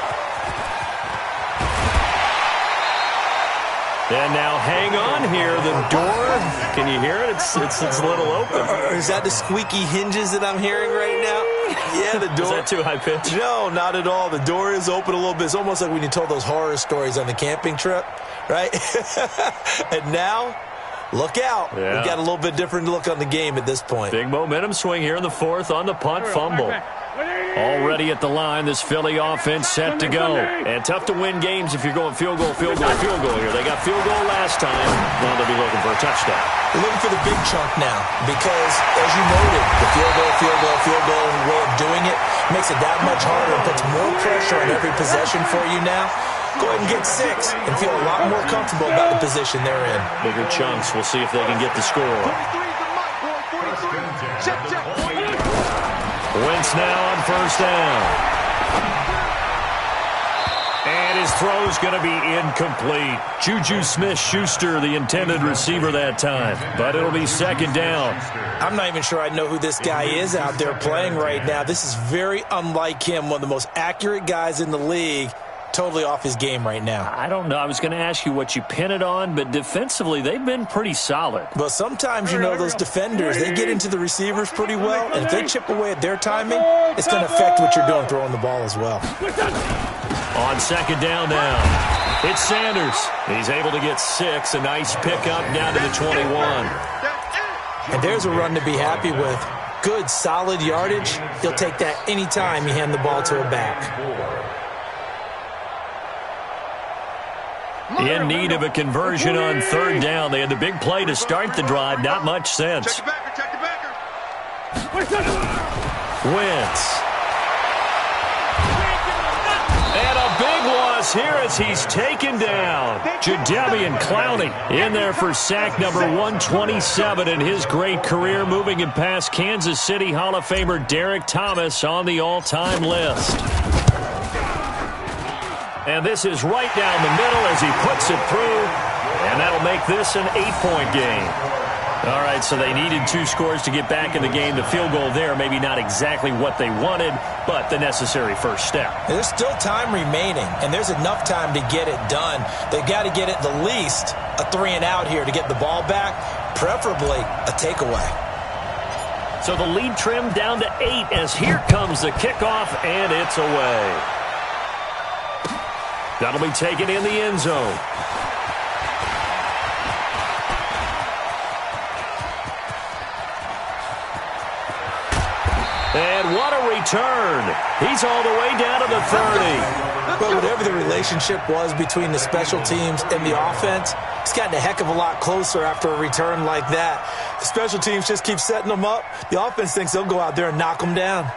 And now hang on here. The door, can you hear it? It's a little open. Is that the squeaky hinges that I'm hearing right now? Yeah, the door. Is that too high pitch? No, not at all. The door is open a little bit. It's almost like when you told those horror stories on the camping trip, right? And now, look out. Yeah. We've got a little bit different look on the game at this point. Big momentum swing here in the 4th on the punt fumble. Already at the line, this Philly offense set to go. And tough to win games if you're going field goal here. They got field goal last time. Now they'll be looking for a touchdown. They're looking for the big chunk now because, as you noted, the field goal way of doing it makes it that much harder and puts more pressure on every possession for you now. Go ahead and get 6 and feel a lot more comfortable about the position they're in. Bigger chunks. We'll see if they can get the score. Wentz now on 1st down. And His throw's going to be incomplete. Juju Smith-Schuster, the intended receiver that time. But it'll be second down. I'm not even sure I know who this guy is out there playing right now. This is very unlike him, one of the most accurate guys in the league. Totally off his game right now. I don't know. I was going to ask you what you pin it on, but defensively, they've been pretty solid. Well, sometimes, you know, those defenders, they get into the receivers pretty well, and if they chip away at their timing, it's going to affect what you're doing throwing the ball as well. On second down now, it's Sanders. He's able to get 6. A nice pickup down to the 21. And there's a run to be happy with. Good, solid yardage. He'll take that anytime you hand the ball to a back. In need of a conversion on third down. They had the big play to start the drive. Not much sense. Check the backer. Wentz. And a big loss here as he's taken down. Jadeveon Clowney in there for sack number 127 in his great career, moving him past Kansas City Hall of Famer Derek Thomas on the all-time list. And this is right down the middle as he puts it through. And that'll make this an 8-point game. All right, so they needed 2 scores to get back in the game. The field goal there, maybe not exactly what they wanted, but the necessary first step. There's still time remaining, and there's enough time to get it done. They've got to get at the least a 3-and-out here to get the ball back, preferably a takeaway. So the lead trimmed down to 8 as here comes the kickoff, and it's away. That'll be taken in the end zone. And what a return. He's all the way down to the 30. But whatever the relationship was between the special teams and the offense, it's gotten a heck of a lot closer after a return like that. The special teams just keep setting them up. The offense thinks they'll go out there and knock them down.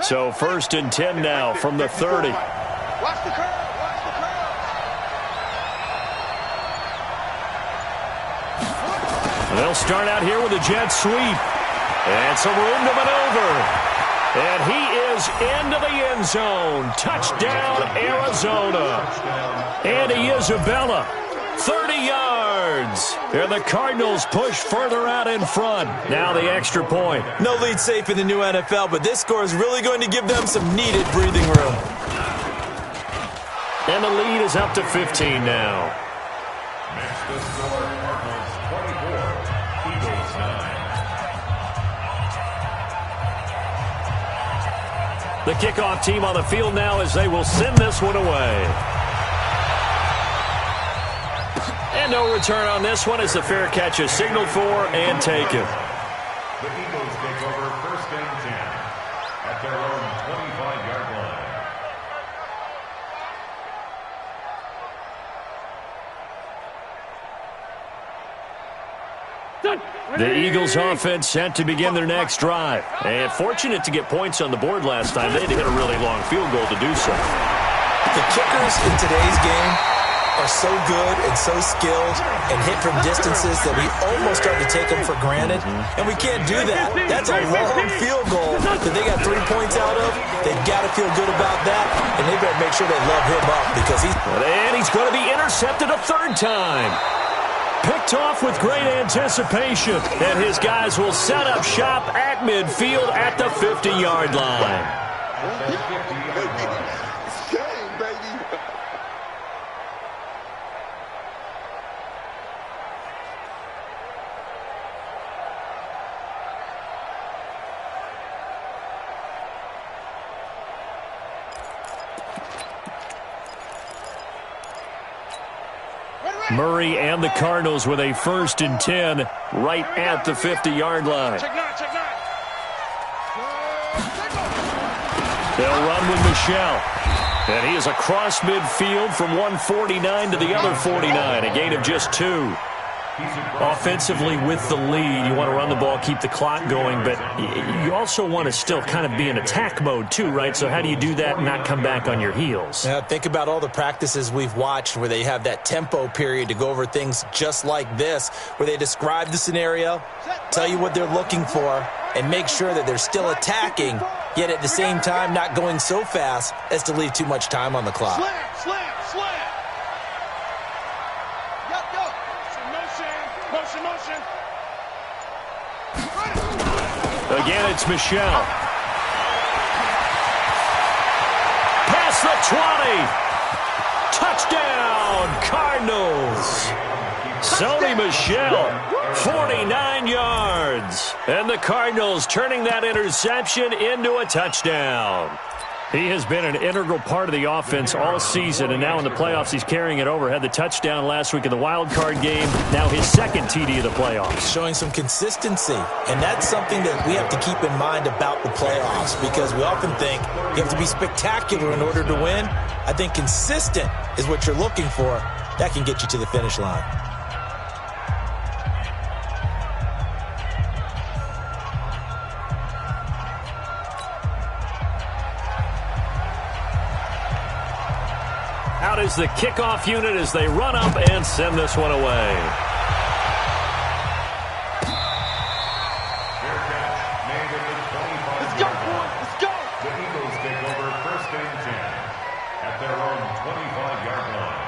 So 1st and 10 now from the 30. Watch the curve. Watch the curve. They'll start out here with a jet sweep. And some room to maneuver. And he is into the end zone. Touchdown, Arizona. Andy Isabella, 30 yards. And the Cardinals push further out in front. Now the extra point. No lead safe in the new NFL, but this score is really going to give them some needed breathing room. And the lead is up to 15 now. Next to score, Cardinals 24, Eagles 9. The kickoff team on the field now as they will send this one away. And no return on this one as the fair catch is signaled for and taken. The Eagles take over 1st and 10 at their own 25-yard line. The Eagles offense set to begin their next drive. And fortunate to get points on the board last time. They had to hit a really long field goal to do so. The kickers in today's game are so good and so skilled and hit from distances that we almost start to take them for granted. And we can't do that. That's a long field goal that they got 3 points out of. They've got to feel good about that, and they better make sure they love him up because he's going to be intercepted a 3rd time. Picked off with great anticipation. And his guys will set up shop at midfield at the 50-yard line. It's game, baby. Murray and the Cardinals with a 1st and 10 right at the 50-yard line. Check nine, check nine. They'll run with Michelle. And he is across midfield from 149 to the other 49, a gain of just 2. Offensively with the lead, you want to run the ball, keep the clock going, but you also want to still kind of be in attack mode too, right? So how do you do that and not come back on your heels? Yeah, think about all the practices we've watched where they have that tempo period to go over things just like this, where they describe the scenario, tell you what they're looking for, and make sure that they're still attacking, yet at the same time not going so fast as to leave too much time on the clock. Slam. Motion. Again, it's Michelle. Past the 20. Touchdown, Cardinals. Sony Michel, 49 yards. And the Cardinals turning that interception into a touchdown. He has been an integral part of the offense all season, and now in the playoffs he's carrying it over. Had the touchdown last week in the wild card game. Now his second TD of the playoffs. Showing some consistency, and that's something that we have to keep in mind about the playoffs, because we often think you have to be spectacular in order to win. I think consistent is what you're looking for. That can get you to the finish line. Out is the kickoff unit as they run up and send this one away. Let's go, boys. Let's go. The Eagles take over 1st and 10 at their own 25-yard line.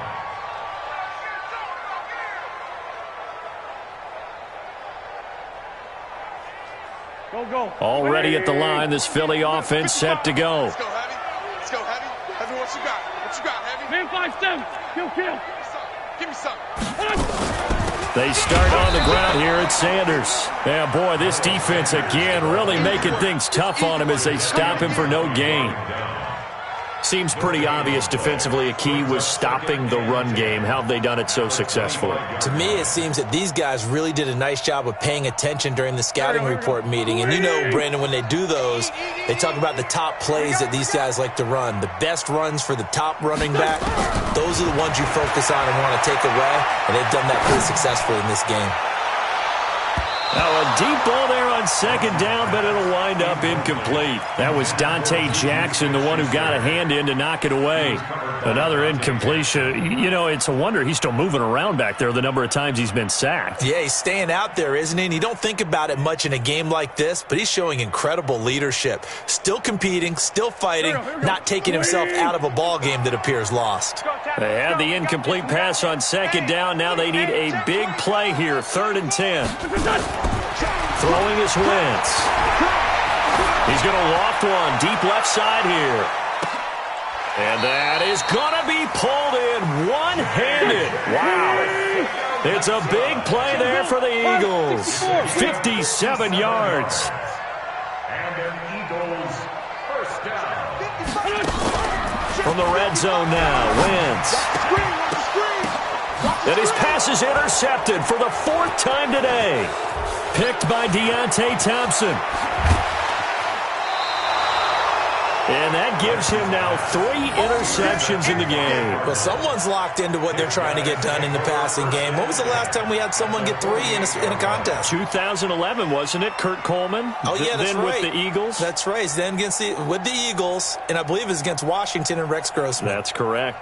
Go. Already at the line, this Philly offense set to go. Let's go, Heavy. Heavy, what you got? Heavy? Man 5-7. Kill. Give me some. They start on the ground here at Sanders. Yeah, boy, this defense again really making things tough on him as they stop him for no gain. Seems pretty obvious defensively a key was stopping the run game. How have they done it so successfully? To me, it seems that these guys really did a nice job of paying attention during the scouting report meeting. And you know, Brandon, when they do those, they talk about the top plays that these guys like to run. The best runs for the top running back, those are the ones you focus on and want to take away. And they've done that pretty successfully in this game. Now a deep ball there on second down, but it'll wind up incomplete. That was Dante Jackson, the one who got a hand in to knock it away. Another incompletion. You know, it's a wonder he's still moving around back there the number of times he's been sacked. Yeah, he's staying out there, isn't he? And you don't think about it much in a game like this, but he's showing incredible leadership. Still competing, still fighting, not taking himself out of a ball game that appears lost. They had the incomplete pass on second down. Now they need a big play here, 3rd and 10. Throwing his Wentz. He's going to loft one deep left side here. And that is going to be pulled in one-handed. Wow. It's a big play there for the Eagles. 57 yards. And an Eagles 1st down. From the red zone now, Wentz. And his pass is intercepted for the 4th time today. Picked by Deontay Thompson. And that gives him now 3 interceptions in the game. Well, someone's locked into what they're trying to get done in the passing game. When was the last time we had someone get 3 in a contest? 2011, wasn't it? Kurt Coleman? Oh, yeah, that's then right. With the Eagles? That's right. Then with the Eagles, and I believe it was against Washington and Rex Grossman. That's correct.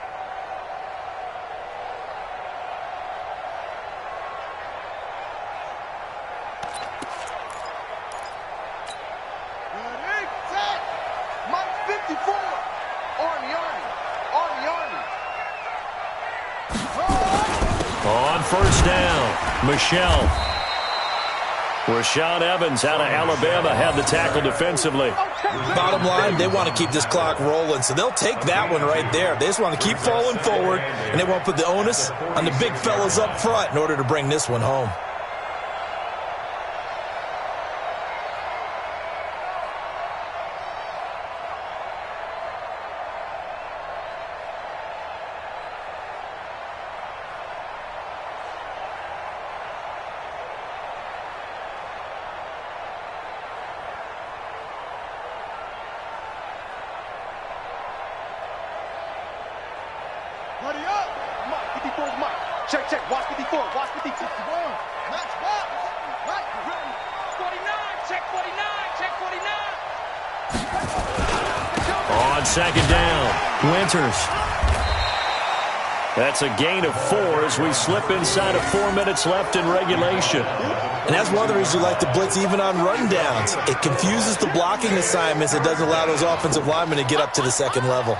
On 1st down, Michelle. Rashaan Evans out of Alabama had the tackle defensively. Bottom line, they want to keep this clock rolling, so they'll take that one right there. They just want to keep falling forward, and they won't put the onus on the big fellas up front in order to bring this one home. Hurry up! Mike, 54's Mike. Check. Watch 54. Watch 54. on second down. Winters. That's a gain of 4 as we slip inside of 4 minutes left in regulation. And that's one of the reasons you like to blitz even on rundowns. It confuses the blocking assignments. It doesn't allow those offensive linemen to get up to the second level.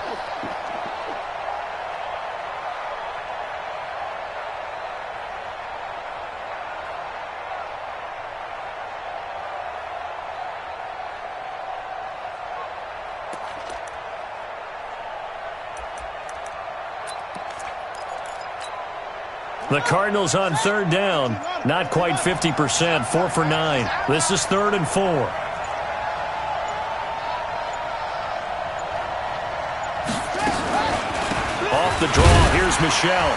The Cardinals on third down. Not quite 50%. 4 for 9. This is 3rd and 4. Off the draw. Here's Michel.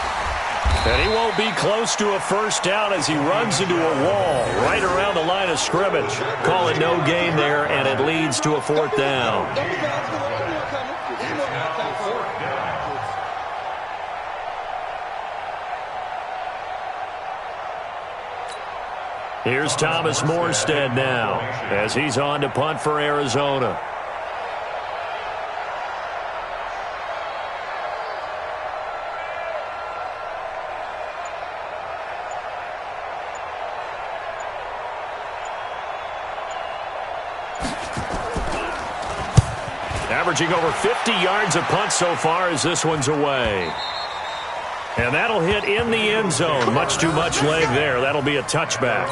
And he won't be close to a first down as he runs into a wall right around the line of scrimmage. Call it no gain there, and it leads to a 4th down. Here's Thomas Morstead now as he's on to punt for Arizona. Averaging over 50 yards a punt so far as this one's away. And that'll hit in the end zone. Much too much leg there. That'll be a touchback.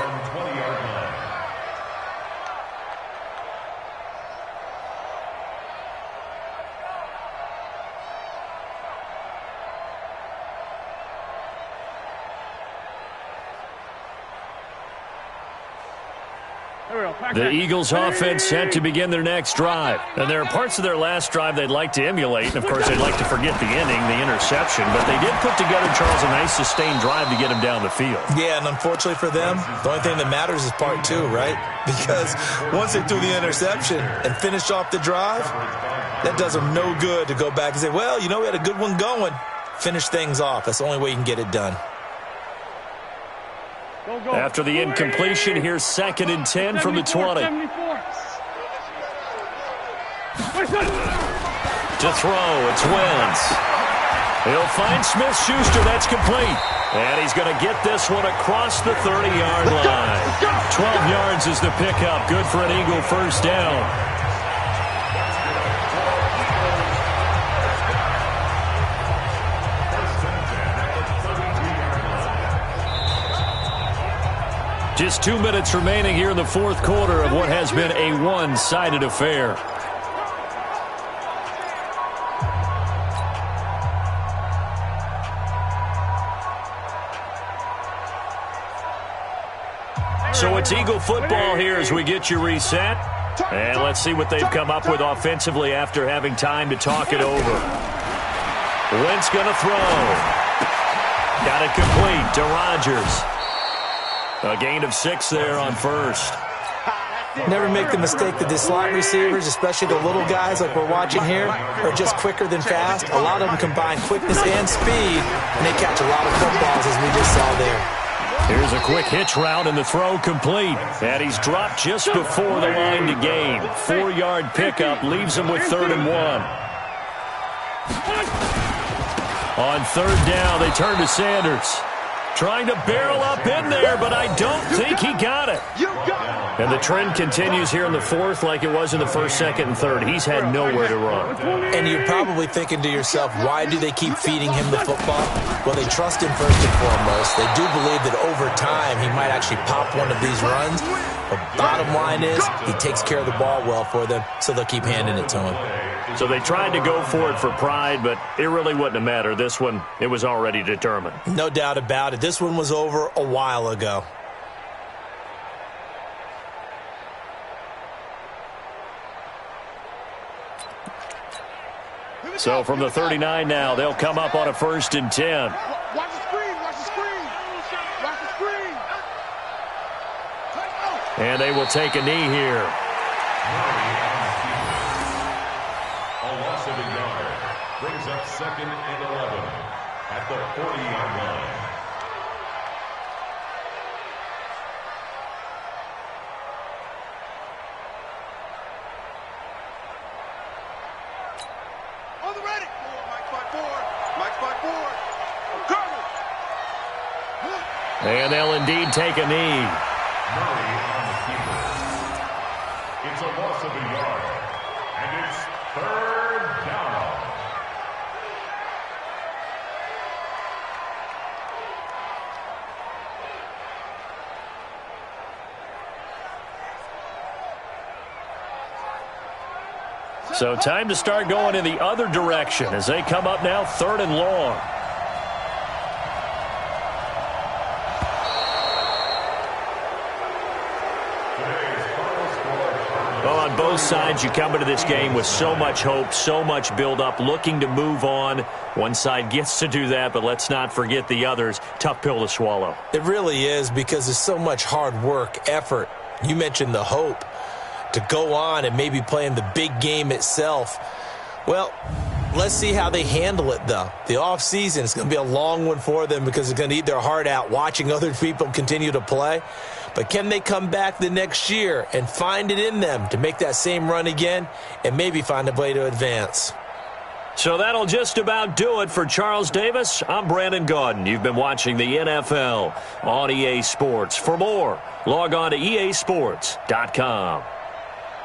The Eagles offense set to begin their next drive. And there are parts of their last drive they'd like to emulate. And, of course, they'd like to forget the inning, the interception. But they did put together, Charles, a nice sustained drive to get him down the field. Yeah, and unfortunately for them, the only thing that matters is part 2, right? Because once they threw the interception and finished off the drive, that does them no good to go back and say, well, you know, we had a good one going. Finish things off. That's the only way you can get it done. After the incompletion, here's 2nd and 10 from the 20. To throw, it's Wentz. He'll find Smith-Schuster. That's complete. And he's going to get this one across the 30-yard line. 12 yards is the pickup. Good for an Eagle first down. Just 2 minutes remaining here in the 4th quarter of what has been a one-sided affair. So it's Eagle football here as we get you reset. And let's see what they've come up with offensively after having time to talk it over. Wentz going to throw. Got it complete to Rodgers. A gain of 6 there on first. Never make the mistake that the slot receivers, especially the little guys like we're watching here, are just quicker than fast. A lot of them combine quickness and speed, and they catch a lot of footballs as we just saw there. Here's a quick hitch route and the throw complete. And he's dropped just before the line to gain. 4-yard pickup leaves him with 3rd and 1. On 3rd down, they turn to Sanders. Trying to barrel up in there, but I don't think he got it. And the trend continues here in the 4th like it was in the 1st, 2nd, and 3rd. He's had nowhere to run. And you're probably thinking to yourself, why do they keep feeding him the football? Well, they trust him first and foremost. They do believe that over time he might actually pop one of these runs. But bottom line is he takes care of the ball well for them, so they'll keep handing it to him. So they tried to go for it for pride, but it really wouldn't have mattered. This one, it was already determined. No doubt about it. This one was over a while ago. So from the 39 now, they'll come up on a 1st and 10. Watch the screen, watch the screen. Watch the screen. And they will take a knee here. A loss of a yard brings up 2nd and 11 at the 40-yard line. And they'll indeed take a knee. Murray on the keeper. It's a loss of a yard. And it's third down. So time to start going in the other direction as they come up now 3rd and long. Well, on both sides, you come into this game with so much hope, so much build-up, looking to move on. One side gets to do that, but let's not forget the others. Tough pill to swallow. It really is, because there's so much hard work, effort. You mentioned the hope to go on and maybe play in the big game itself. Well, let's see how they handle it, though. The offseason is going to be a long one for them because they're going to eat their heart out watching other people continue to play. But can they come back the next year and find it in them to make that same run again and maybe find a way to advance? So that'll just about do it for Charles Davis. I'm Brandon Gaudin. You've been watching the NFL on EA Sports. For more, log on to easports.com.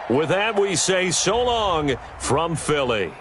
With that, we say so long from Philly.